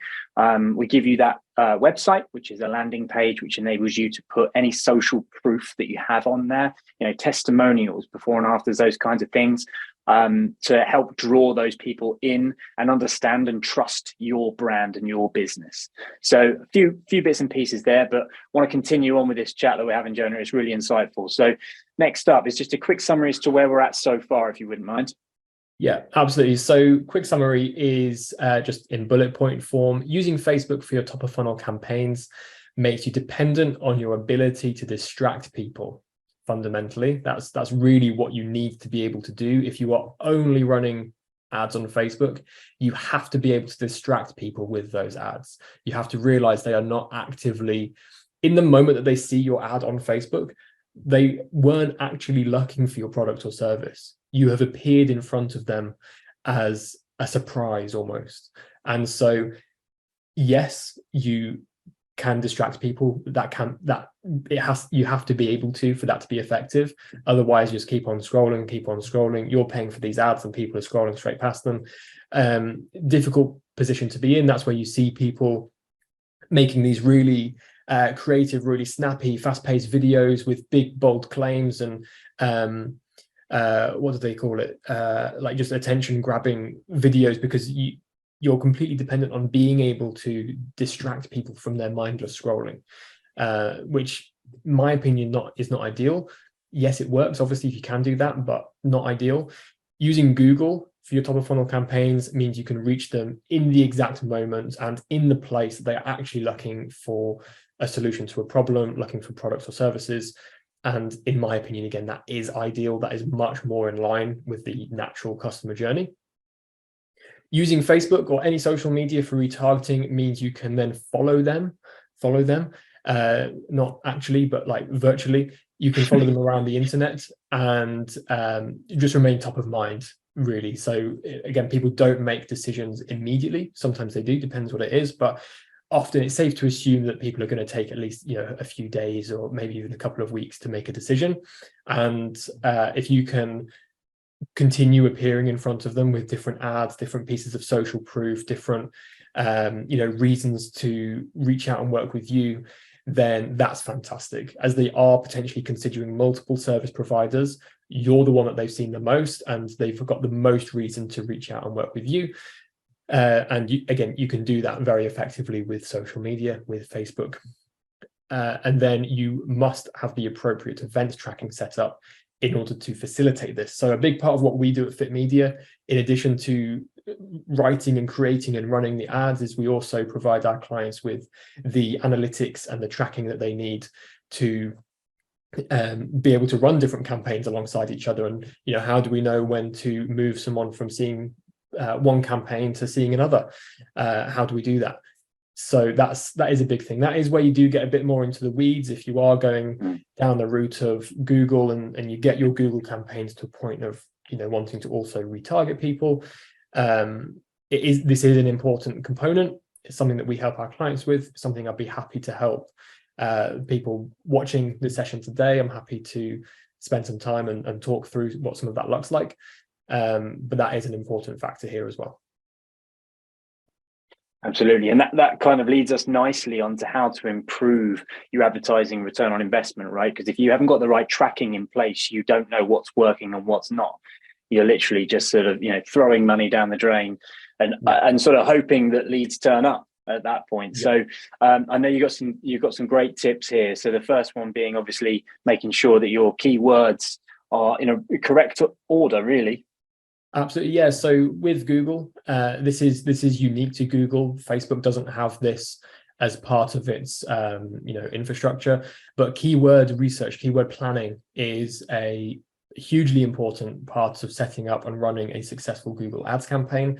We give you that website, which is a landing page, which enables you to put any social proof that you have on there, you know, testimonials, before and afters, those kinds of things, to help draw those people in and understand and trust your brand and your business. So a few bits and pieces there, but want to continue on with this chat that we're having, Jonah. It's really insightful. So next up is just a quick summary as to where we're at so far, if you wouldn't mind. Yeah, absolutely. So quick summary is just in bullet point form. Using Facebook for your top of funnel campaigns makes you dependent on your ability to distract people. Fundamentally, that's really what you need to be able to do. If you are only running ads on Facebook, you have to be able to distract people with those ads. You have to realize they are not actively, in the moment that they see your ad on Facebook, they weren't actually looking for your product or service. You have appeared in front of them as a surprise almost. And so, yes, you can distract people. You have to be able to for that to be effective. Otherwise, just keep on scrolling. You're paying for these ads and people are scrolling straight past them. Difficult position to be in. That's where you see people making these really creative, really snappy, fast-paced videos with big, bold claims and what do they call it? Like just attention-grabbing videos, because you're completely dependent on being able to distract people from their mindless scrolling, which, in my opinion, is not ideal. Yes, it works, obviously, if you can do that, but not ideal. Using Google for your top of funnel campaigns means you can reach them in the exact moment and in the place that they are actually looking for a solution to a problem, looking for products or services. And in my opinion, again, that is ideal. That is much more in line with the natural customer journey. Using Facebook or any social media for retargeting means you can then follow them, not actually, but like virtually. You can follow them around the internet and just remain top of mind, really. So again, people don't make decisions immediately. Sometimes they do, depends what it is, but often it's safe to assume that people are going to take at least, you know, a few days or maybe even a couple of weeks to make a decision. And if you can continue appearing in front of them with different ads, different pieces of social proof, different reasons to reach out and work with you, then that's fantastic. As they are potentially considering multiple service providers, you're the one that they've seen the most and they've got the most reason to reach out and work with you. And you can do that very effectively with social media, with Facebook. And then you must have the appropriate event tracking set up in order to facilitate this. So a big part of what we do at FITMEDIA, in addition to writing and creating and running the ads is we also provide our clients with the analytics and the tracking that they need to be able to run different campaigns alongside each other. And how do we know when to move someone from seeing one campaign to seeing another? How do we do that? So that is a big thing. That is where you do get a bit more into the weeds. If you are going down the route of Google and you get your Google campaigns to a point of wanting to also retarget people, this is an important component. It's something that we help our clients with, something I'd be happy to help people watching the session today. I'm happy to spend some time and talk through what some of that looks like. But that is an important factor here as well. Absolutely. And that kind of leads us nicely onto how to improve your advertising return on investment, right? Because if you haven't got the right tracking in place, you don't know what's working and what's not. You're literally just sort of, throwing money down the drain and sort of hoping that leads turn up at that point. Yeah. So I know you've got some great tips here. So the first one being obviously making sure that your keywords are in a correct order, really. Absolutely, yeah. So with Google, this is unique to Google. Facebook doesn't have this as part of its infrastructure, but keyword research, keyword planning is a hugely important part of setting up and running a successful Google Ads campaign,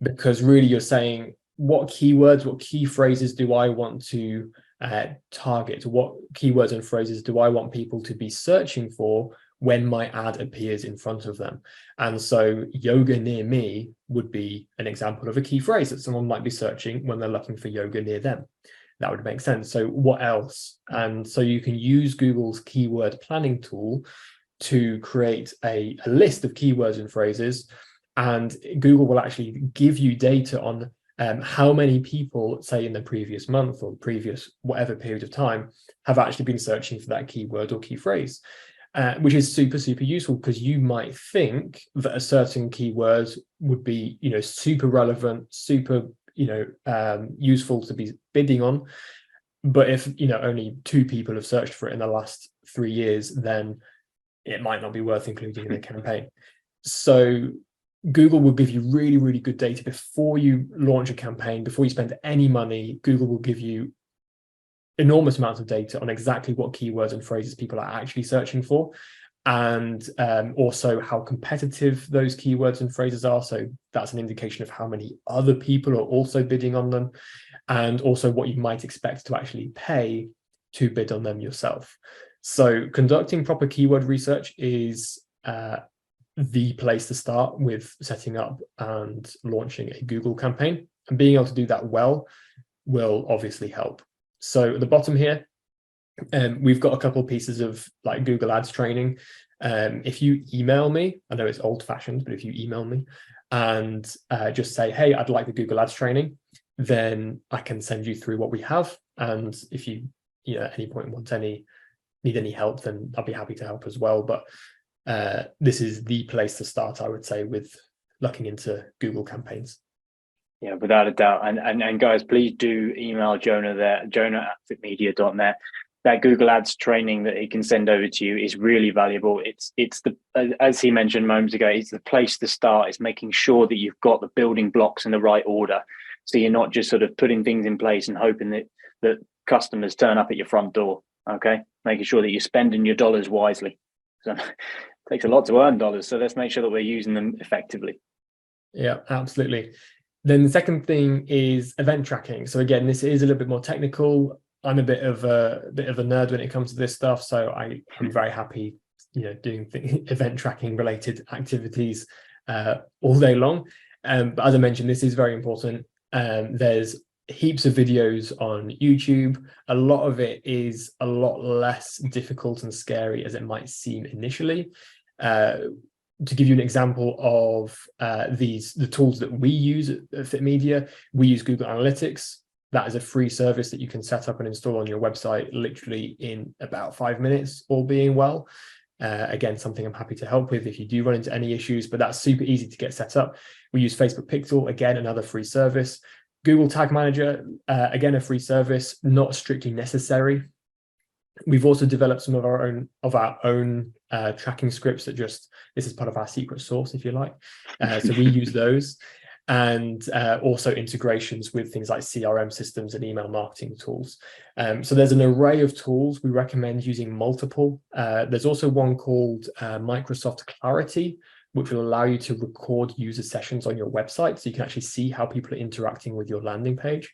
because really you're saying, what keywords, what key phrases do I want to target? What keywords and phrases do I want people to be searching for when my ad appears in front of them? And so yoga near me would be an example of a key phrase that someone might be searching when they're looking for yoga near them. That would make sense. So what else? And so you can use Google's keyword planning tool to create a list of keywords and phrases, and Google will actually give you data on how many people, say in the previous month or previous whatever period of time, have actually been searching for that keyword or key phrase. Which is super useful, because you might think that a certain keyword would be super relevant, super useful to be bidding on, but if only 2 people have searched for it in the last 3 years, then it might not be worth including in a campaign. So Google will give you really good data before you launch a campaign. Before you spend any money, Google will give you enormous amounts of data on exactly what keywords and phrases people are actually searching for, and also how competitive those keywords and phrases are. So that's an indication of how many other people are also bidding on them, and also what you might expect to actually pay to bid on them yourself. So conducting proper keyword research is the place to start with setting up and launching a Google campaign, and being able to do that well will obviously help. So at the bottom here, we've got a couple of pieces of like Google Ads training. If you email me, I know it's old fashioned, but if you email me and just say, hey, I'd like the Google Ads training, then I can send you through what we have. And if you at any point need any help, then I'll be happy to help as well. But this is the place to start, I would say, with looking into Google campaigns. Yeah, without a doubt. And guys, please do email Jonah there, jonah@fitmedia.net. That Google Ads training that he can send over to you is really valuable. It's the, as he mentioned moments ago, it's the place to start. It's making sure that you've got the building blocks in the right order. So you're not just sort of putting things in place and hoping that customers turn up at your front door. Okay, making sure that you're spending your dollars wisely. So it takes a lot to earn dollars. So let's make sure that we're using them effectively. Yeah, absolutely. Then the second thing is event tracking. So again, this is a little bit more technical. I'm a bit of a nerd when it comes to this stuff, so I'm very happy, doing event tracking related activities all day long. But as I mentioned, this is very important. There's heaps of videos on YouTube. A lot of it is a lot less difficult and scary as it might seem initially. To give you an example of the tools that we use at FITMEDIA, we use Google Analytics. That is a free service that you can set up and install on your website literally in about 5 minutes, all being well. Again, something I'm happy to help with if you do run into any issues, but that's super easy to get set up. We use Facebook Pixel, again, another free service. Google Tag Manager, again, a free service, not strictly necessary. We've also developed some of our own tracking scripts that this is part of our secret sauce, if you like. So we use those. and also integrations with things like CRM systems and email marketing tools. So there's an array of tools. We recommend using multiple. There's also one called Microsoft Clarity, which will allow you to record user sessions on your website, so you can actually see how people are interacting with your landing page,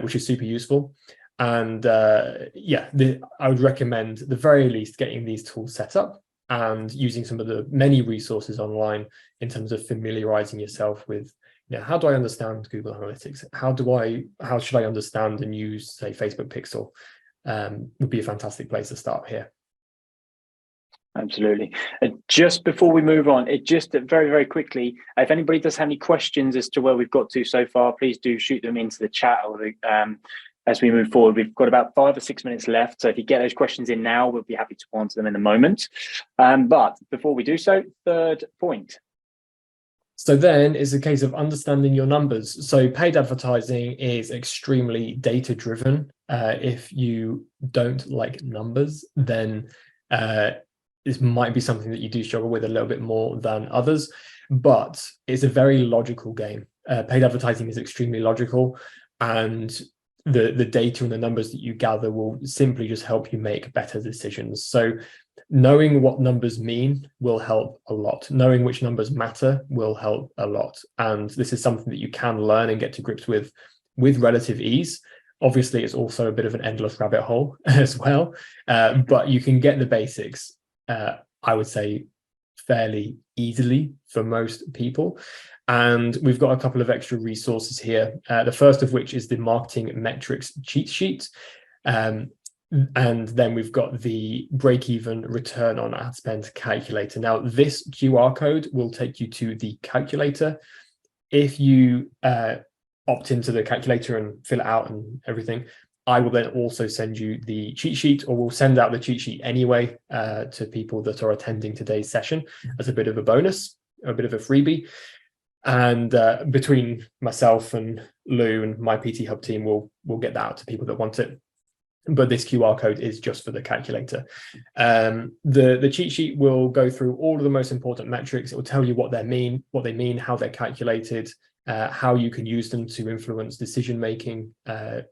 which is super useful. And yeah, I would recommend at the very least getting these tools set up and using some of the many resources online in terms of familiarizing yourself with, how do I understand Google Analytics? How should I understand and use, say, Facebook Pixel? Would be a fantastic place to start here. Absolutely. Just before we move on, very, very quickly, if anybody does have any questions as to where we've got to so far, please do shoot them into the chat or as we move forward. We've got about 5 or 6 minutes left. So if you get those questions in now, we'll be happy to answer them in a moment. But before we do so, third point. So then it's a case of understanding your numbers. So paid advertising is extremely data driven. If you don't like numbers, then this might be something that you do struggle with a little bit more than others, but it's a very logical game. Paid advertising is extremely logical, and the data and the numbers that you gather will simply just help you make better decisions. So knowing what numbers mean will help a lot. Knowing which numbers matter will help a lot. And this is something that you can learn and get to grips with relative ease. Obviously, it's also a bit of an endless rabbit hole as well, but you can get the basics, I would say, fairly easily for most people. And we've got a couple of extra resources here. The first of which is the marketing metrics cheat sheet. And then we've got the break-even return on ad spend calculator. Now, this QR code will take you to the calculator. If you opt into the calculator and fill it out and everything, I will then also send you the cheat sheet, or we'll send out the cheat sheet anyway to people that are attending today's session as a bit of a bonus, a bit of a freebie. And between myself and Lou and my PT Hub team, we'll get that out to people that want it. But this QR code is just for the calculator. The cheat sheet will go through all of the most important metrics. It will tell you what they mean, how they're calculated, how you can use them to influence decision making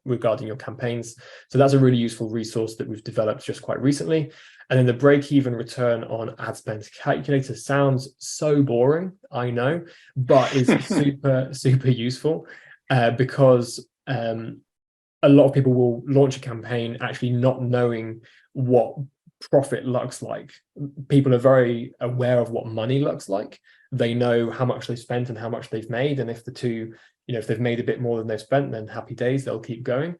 regarding your campaigns. So that's a really useful resource that we've developed just quite recently. And then the break-even return on ad spend calculator sounds so boring, I know, but is super useful because a lot of people will launch a campaign actually not knowing what profit looks like. People are very aware of what money looks like. They know how much they've spent and how much they've made. And if the two, if they've made a bit more than they've spent, then happy days, they'll keep going.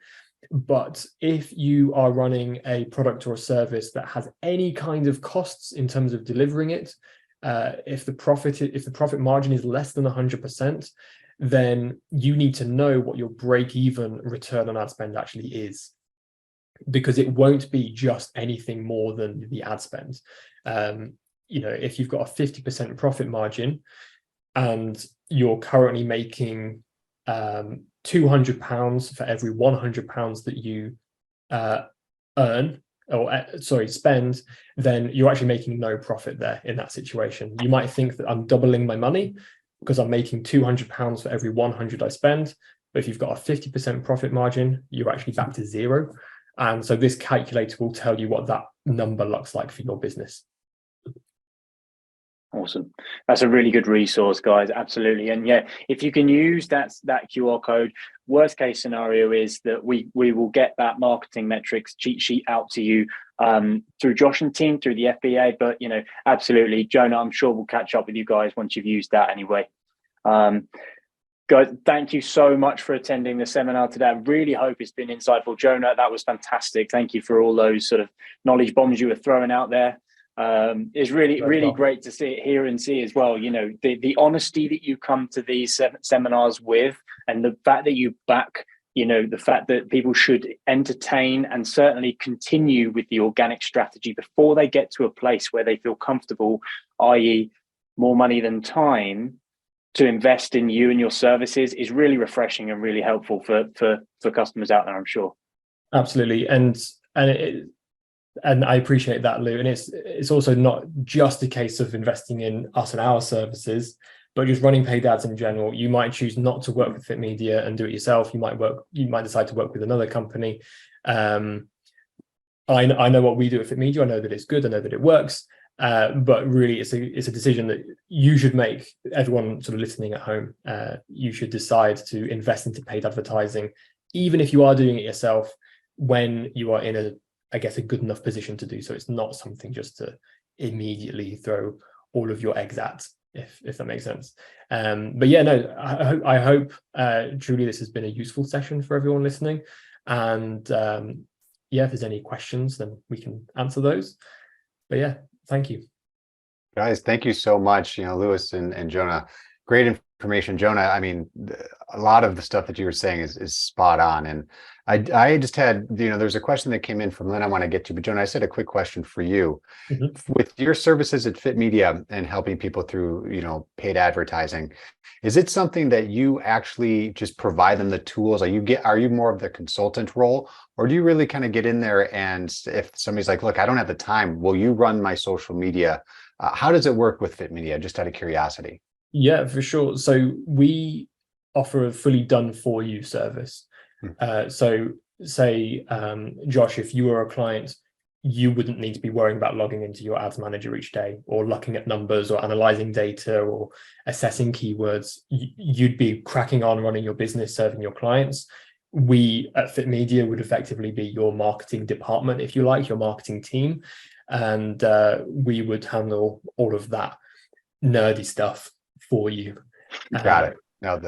But if you are running a product or a service that has any kind of costs in terms of delivering it, if the profit margin is less than 100%, then you need to know what your break-even return on ad spend actually is, because it won't be just anything more than the ad spend. If you've got a 50% profit margin and you're currently making £200 for every £100 that you spend, then you're actually making no profit there in that situation. You might think that I'm doubling my money because I'm making £200 for every 100 I spend. But if you've got a 50% profit margin, you're actually back to zero. And so this calculator will tell you what that number looks like for your business. Awesome. That's a really good resource, guys. Absolutely. And yeah, if you can use that QR code, worst case scenario is that we will get that marketing metrics cheat sheet out to you through Josh and team, through the FBA. But, absolutely, Jonah, I'm sure we'll catch up with you guys once you've used that anyway. Guys, thank you so much for attending the seminar today. I really hope it's been insightful. Jonah, that was fantastic. Thank you for all those sort of knowledge bombs you were throwing out there. It's really great to hear and see as well, the honesty that you come to these seminars with, and the fact that you back, the fact that people should entertain and certainly continue with the organic strategy before they get to a place where they feel comfortable, i.e. more money than time, to invest in you and your services is really refreshing and really helpful for customers out there, I'm sure. Absolutely. And I appreciate that, Lou. And it's also not just a case of investing in us and our services, but just running paid ads in general, you might choose not to work with FITMEDIA and do it yourself. You might decide to work with another company. I know what we do at FITMEDIA. I know that it's good. I know that it works. But really, it's a decision that you should make. Everyone sort of listening at home, you should decide to invest into paid advertising, even if you are doing it yourself, when you are in a good enough position to do so. It's not something just to immediately throw all of your eggs at, if that makes sense. But yeah, no, I hope truly this has been a useful session for everyone listening. And yeah, if there's any questions, then we can answer those. But yeah, thank you. Guys, thank you so much. Lewis and Jonah, great information. Jonah, I mean, a lot of the stuff that you were saying is spot on. And I just had, there's a question that came in from Lynn I want to get to, but Jonah, I said a quick question for you. Mm-hmm. With your services at FITMEDIA and helping people through, paid advertising, is it something that you actually just provide them the tools? Are you more of the consultant role, or do you really kind of get in there, and if somebody's like, look, I don't have the time, will you run my social media? How does it work with FITMEDIA, just out of curiosity? Yeah, for sure. So we offer a fully done for you service. So say, Josh, if you were a client, you wouldn't need to be worrying about logging into your ads manager each day, or looking at numbers, or analyzing data, or assessing keywords. You'd be cracking on running your business, serving your clients. We at FITMEDIA would effectively be your marketing department, if you like, your marketing team. And we would handle all of that nerdy stuff for you. Got it. No,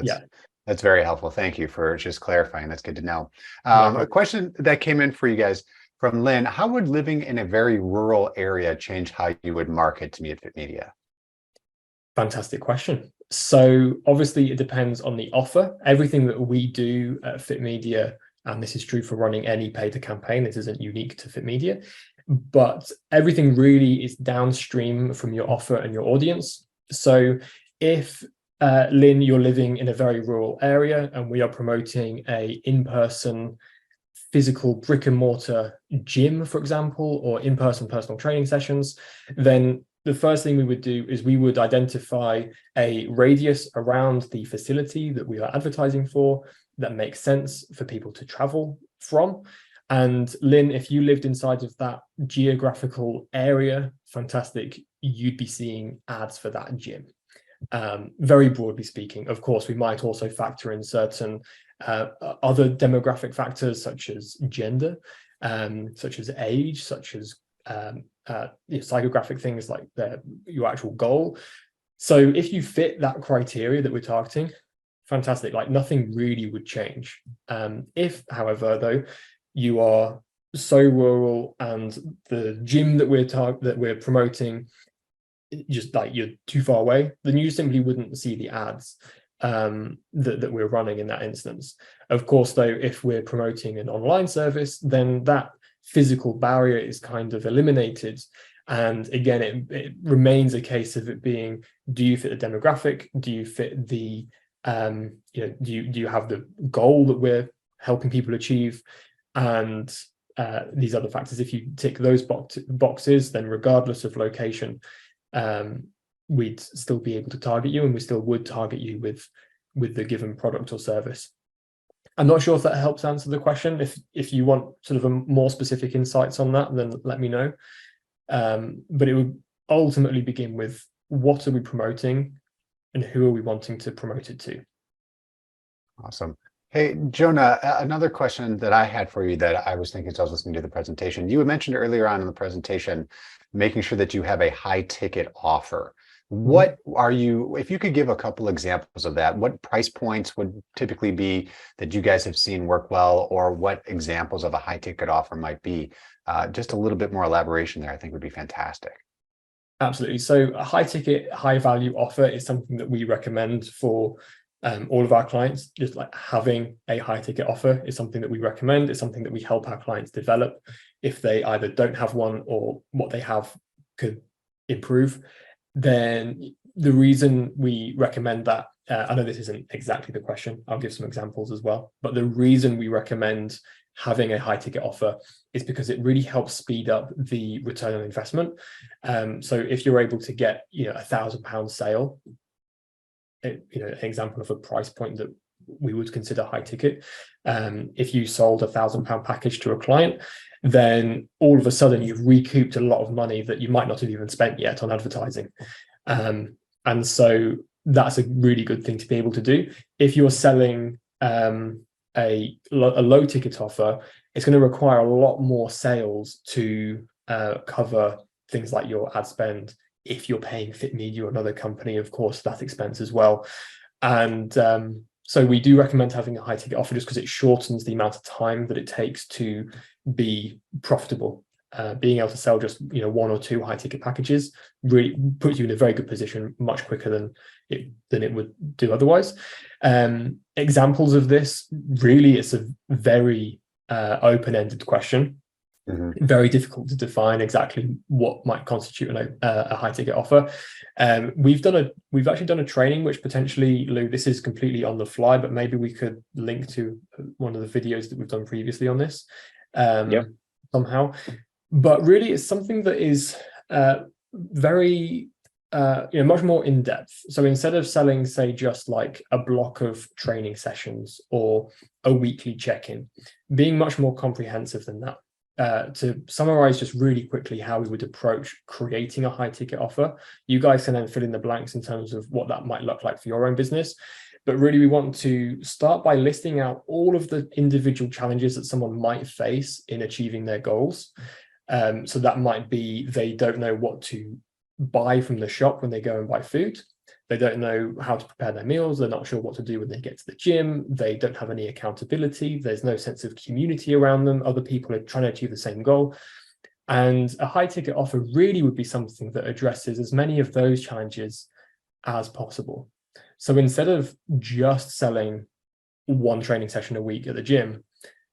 that's very helpful. Thank you for just clarifying. That's good to know. A question that came in for you guys from Lynn: how would living in a very rural area change how you would market to me at FITMEDIA? Fantastic question. So obviously it depends on the offer. Everything that we do at FITMEDIA, and this is true for running any paid campaign, this isn't unique to FITMEDIA, but everything really is downstream from your offer and your audience. So if Lynn, you're living in a very rural area and we are promoting a in-person physical brick and mortar gym, for example, or in-person personal training sessions, then the first thing we would do is we would identify a radius around the facility that we are advertising for that makes sense for people to travel from. And Lynn, if you lived inside of that geographical area, fantastic, you'd be seeing ads for that gym. Very broadly speaking. Of course, we might also factor in certain other demographic factors, such as gender, such as age, such as psychographic things like your actual goal. So if you fit that criteria that we're targeting, fantastic, like nothing really would change. If, however, though, you are so rural and the gym that we're promoting, just like you're too far away, then you simply wouldn't see the ads that we're running in that instance. Of course, though, if we're promoting an online service, then that physical barrier is kind of eliminated. And again, it remains a case of it being, do you fit the demographic? Do you fit the, do you have the goal that we're helping people achieve? And these other factors, if you tick those boxes, then regardless of location, we'd still be able to target you, and we still would target you with the given product or service. I'm not sure if that helps answer the question. If you want sort of a more specific insights on that, then let me know. But it would ultimately begin with, what are we promoting and who are we wanting to promote it to? Awesome. Hey, Jonah, another question that I had for you that I was thinking as I was listening to the presentation. You had mentioned earlier on in the presentation, making sure that you have a high ticket offer. What are you, if you could give a couple examples of that, what price points would typically be that you guys have seen work well, or what examples of a high ticket offer might be? Just a little bit more elaboration there, I think would be fantastic. Absolutely. So a high ticket, high value offer is something that we recommend for all of our clients. Just like having a high ticket offer is something that we recommend. It's something that we help our clients develop if they either don't have one or what they have could improve. Then the reason we recommend that, I know this isn't exactly the question, I'll give some examples as well, but the reason we recommend having a high ticket offer is because it really helps speed up the return on investment. So if you're able to get, £1,000 sale, an example of a price point that we would consider high ticket. If you sold £1,000 package to a client, then all of a sudden you've recouped a lot of money that you might not have even spent yet on advertising. And so that's a really good thing to be able to do. If you're selling a low ticket offer, it's going to require a lot more sales to cover things like your ad spend. If you're paying FITMEDIA or another company, of course, that expense as well. And so we do recommend having a high ticket offer just because it shortens the amount of time that it takes to be profitable. Being able to sell just one or two high ticket packages really puts you in a very good position much quicker than it would do otherwise. Examples of this, really, it's a very open-ended question. Mm-hmm. Very difficult to define exactly what might constitute a high ticket offer. We've actually done a training, which potentially, Lou, this is completely on the fly, but maybe we could link to one of the videos that we've done previously on this somehow. But really, it's something that is very much more in depth. So instead of selling, say, just like a block of training sessions or a weekly check-in, being much more comprehensive than that. To summarize just really quickly how we would approach creating a high ticket offer, you guys can then fill in the blanks in terms of what that might look like for your own business. But really, we want to start by listing out all of the individual challenges that someone might face in achieving their goals. So that might be they don't know what to buy from the shop when they go and buy food. They don't know how to prepare their meals. They're not sure what to do when they get to the gym. They don't have any accountability. There's no sense of community around them. Other people are trying to achieve the same goal. And a high ticket offer really would be something that addresses as many of those challenges as possible. So instead of just selling one training session a week at the gym,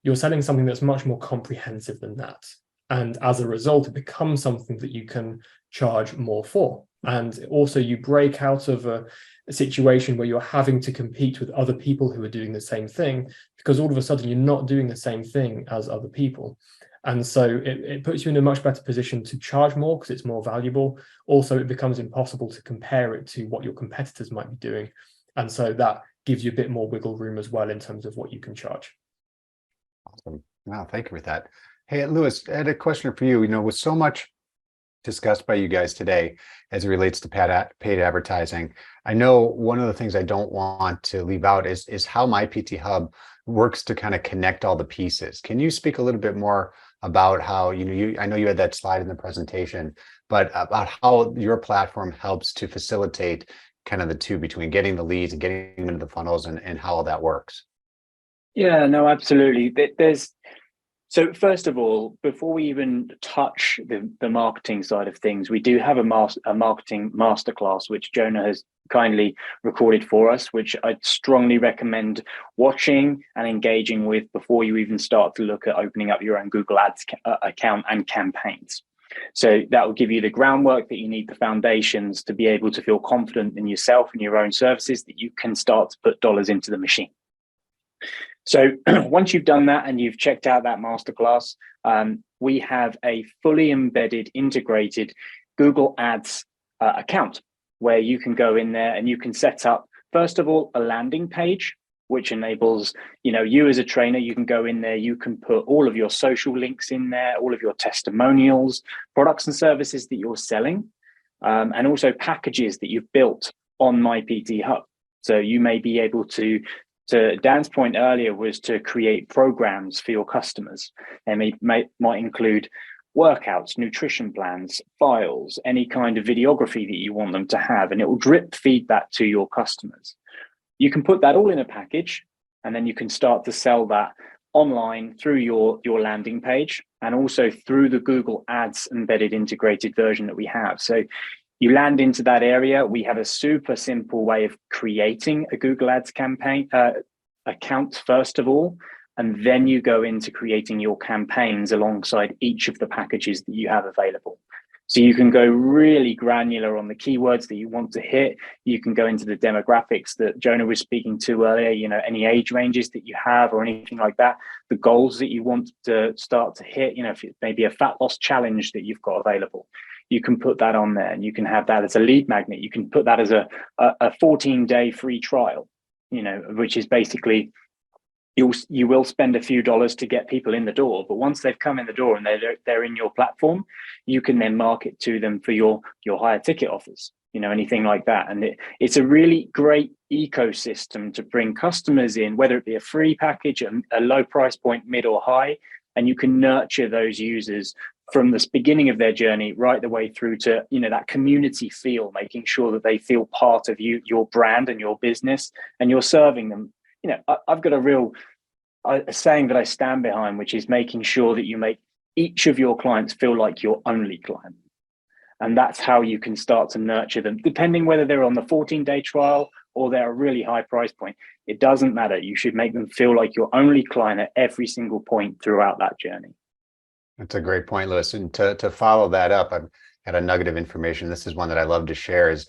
you're selling something that's much more comprehensive than that. And as a result, it becomes something that you can charge more for. And also you break out of a situation where you're having to compete with other people who are doing the same thing, because all of a sudden you're not doing the same thing as other people. And so it puts you in a much better position to charge more because it's more valuable. Also, it becomes impossible to compare it to what your competitors might be doing. And so that gives you a bit more wiggle room as well in terms of what you can charge. Awesome. Wow, thank you for that. Hey, Lewis, I had a question for you. With so much discussed by you guys today as it relates to paid advertising, I know one of the things I don't want to leave out is how My PT Hub works to kind of connect all the pieces. Can you speak a little bit more about how, I know you had that slide in the presentation, but about how your platform helps to facilitate kind of the two between getting the leads and getting them into the funnels and how all that works? Yeah, no, absolutely. So first of all, before we even touch the marketing side of things, we do have a marketing masterclass, which Jonah has kindly recorded for us, which I'd strongly recommend watching and engaging with before you even start to look at opening up your own Google Ads account and campaigns. So that will give you the groundwork that you need, the foundations to be able to feel confident in yourself and your own services that you can start to put dollars into the machine. So once you've done that and you've checked out that masterclass, we have a fully embedded, integrated Google Ads account where you can go in there and you can set up, first of all, a landing page, which enables, you as a trainer, you can go in there, you can put all of your social links in there, all of your testimonials, products and services that you're selling, and also packages that you've built on My PT Hub. So you may be able to Dan's point earlier was to create programs for your customers. They might include workouts, nutrition plans, files, any kind of videography that you want them to have, and it will drip feed that to your customers. You can put that all in a package, and then you can start to sell that online through your landing page and also through the Google Ads embedded integrated version that we have. So you land into that area. We have a super simple way of creating a Google Ads campaign account, first of all, and then you go into creating your campaigns alongside each of the packages that you have available. So you can go really granular on the keywords that you want to hit. You can go into the demographics that Jonah was speaking to earlier, any age ranges that you have or anything like that, the goals that you want to start to hit, if it may be a fat loss challenge that you've got available. you can put that on there, and you can have that as a lead magnet. You can put that as a 14-day free trial, which is basically you will spend a few dollars to get people in the door, but once they've come in the door and they're in your platform, you can then market to them for your higher ticket offers, anything like that. And it's a really great ecosystem to bring customers in, whether it be a free package, a low price point, mid or high, and you can nurture those users from the beginning of their journey right the way through to that community feel, making sure that they feel part of your brand and your business, and you're serving them. I've got a saying that I stand behind, which is making sure that you make each of your clients feel like your only client. And that's how you can start to nurture them, depending whether they're on the 14-day trial or they're a really high price point. It doesn't matter. You should make them feel like your only client at every single point throughout that journey. That's a great point, Lewis. And to follow that up, I've got a nugget of information. This is one that I love to share is,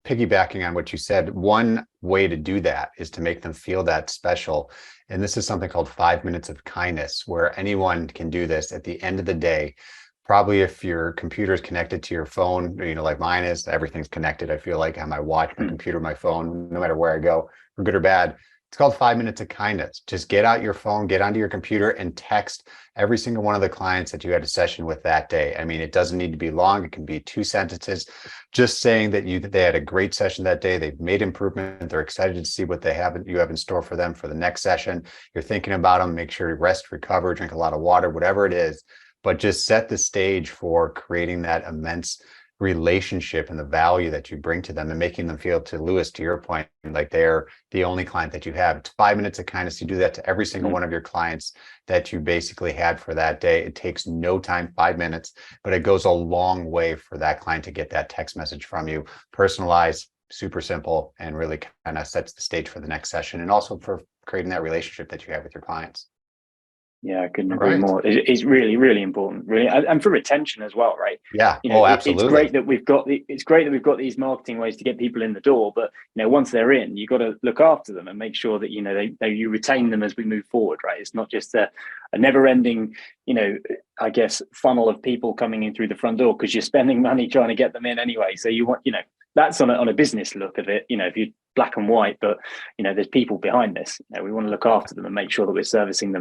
piggybacking on what you said, one way to do that is to make them feel that special. And this is something called 5 minutes of kindness, where anyone can do this at the end of the day. Probably if your computer is connected to your phone, like mine is, everything's connected. I feel like on my watch, my computer, my phone, no matter where I go, for good or bad. It's called 5 minutes of kindness. Just get out your phone, get onto your computer and text every single one of the clients that you had a session with that day. I mean, it doesn't need to be long. It can be 2 sentences, just saying that they had a great session that day. They've made improvement. They're excited to see what you have in store for them for the next session. You're thinking about them. Make sure you rest, recover, drink a lot of water, whatever it is, but just set the stage for creating that immense relationship and the value that you bring to them, and making them feel, to Lewis, to your point, like they're the only client that you have. It's 5 minutes of kindness. You do that to every single one of your clients that you basically had for that day. It takes no time, 5 minutes, but it goes a long way for that client to get that text message from you, personalized, super simple, and really kind of sets the stage for the next session, and also for creating that relationship that you have with your clients. Yeah, I couldn't agree more. It's really, really important, really, and for retention as well, right? Yeah. Absolutely. It's great that we've got these marketing ways to get people in the door, but once they're in, you've got to look after them and make sure that you retain them as we move forward, right? It's not just a never-ending, I guess, funnel of people coming in through the front door, because you're spending money trying to get them in anyway. So you want, that's on a business look of it. If you black and white, but there's people behind this. We want to look after them and make sure that we're servicing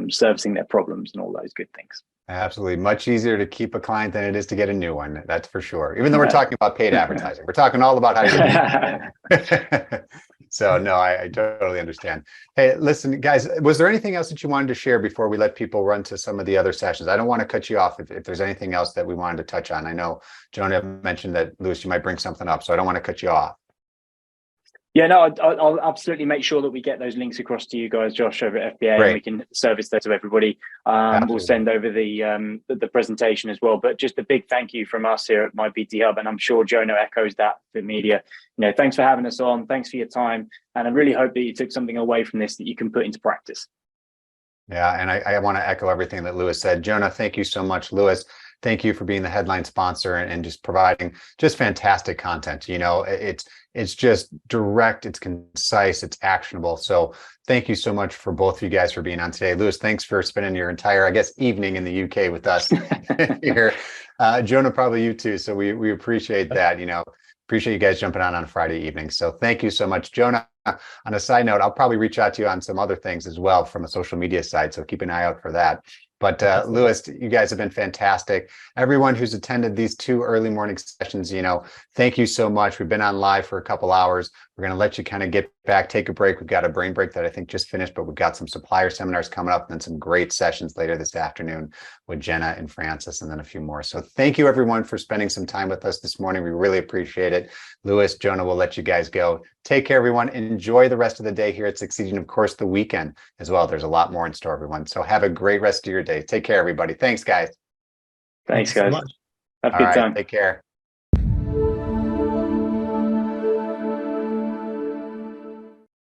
their problems and all those good things. Absolutely. Much easier to keep a client than it is to get a new one. That's for sure. Even though we're talking about paid advertising, we're talking all about how to get So no, I totally understand. Hey, listen, guys, was there anything else that you wanted to share before we let people run to some of the other sessions? I don't want to cut you off if there's anything else that we wanted to touch on. I know Jonah mentioned that, Lewis, you might bring something up, so I don't want to cut you off. Yeah, no, I'll absolutely make sure that we get those links across to you guys, Josh, over at FBA, and we can service that to everybody. We'll send over the presentation as well. But just a big thank you from us here at My BT Hub, and I'm sure Jonah echoes that for media. Thanks for having us on. Thanks for your time, and I really hope that you took something away from this that you can put into practice. Yeah, and I want to echo everything that Lewis said. Jonah, thank you so much. Lewis, thank you for being the headline sponsor and just providing just fantastic content. It's just direct, it's concise, it's actionable. So thank you so much for both of you guys for being on today. Lewis, thanks for spending your entire, I guess, evening in the UK with us here. Jonah, probably you too. So we appreciate that. Appreciate you guys jumping on Friday evening. So thank you so much. Jonah, on a side note, I'll probably reach out to you on some other things as well from a social media side. So keep an eye out for that. But Lewis, you guys have been fantastic. Everyone who's attended these 2 early morning sessions, thank you so much. We've been on live for a couple hours. We're going to let you kind of get back, take a break. We've got a brain break that I think just finished, but we've got some supplier seminars coming up and some great sessions later this afternoon with Jenna and Francis, and then a few more. So thank you everyone for spending some time with us this morning. We really appreciate it. Lewis, Jonah, we'll let you guys go. Take care, everyone. Enjoy the rest of the day here at Succeeding. Of course, the weekend as well. There's a lot more in store, everyone. So have a great rest of your day. Take care, everybody. Thanks, guys. Thanks, guys. So much. Have a good time. Take care.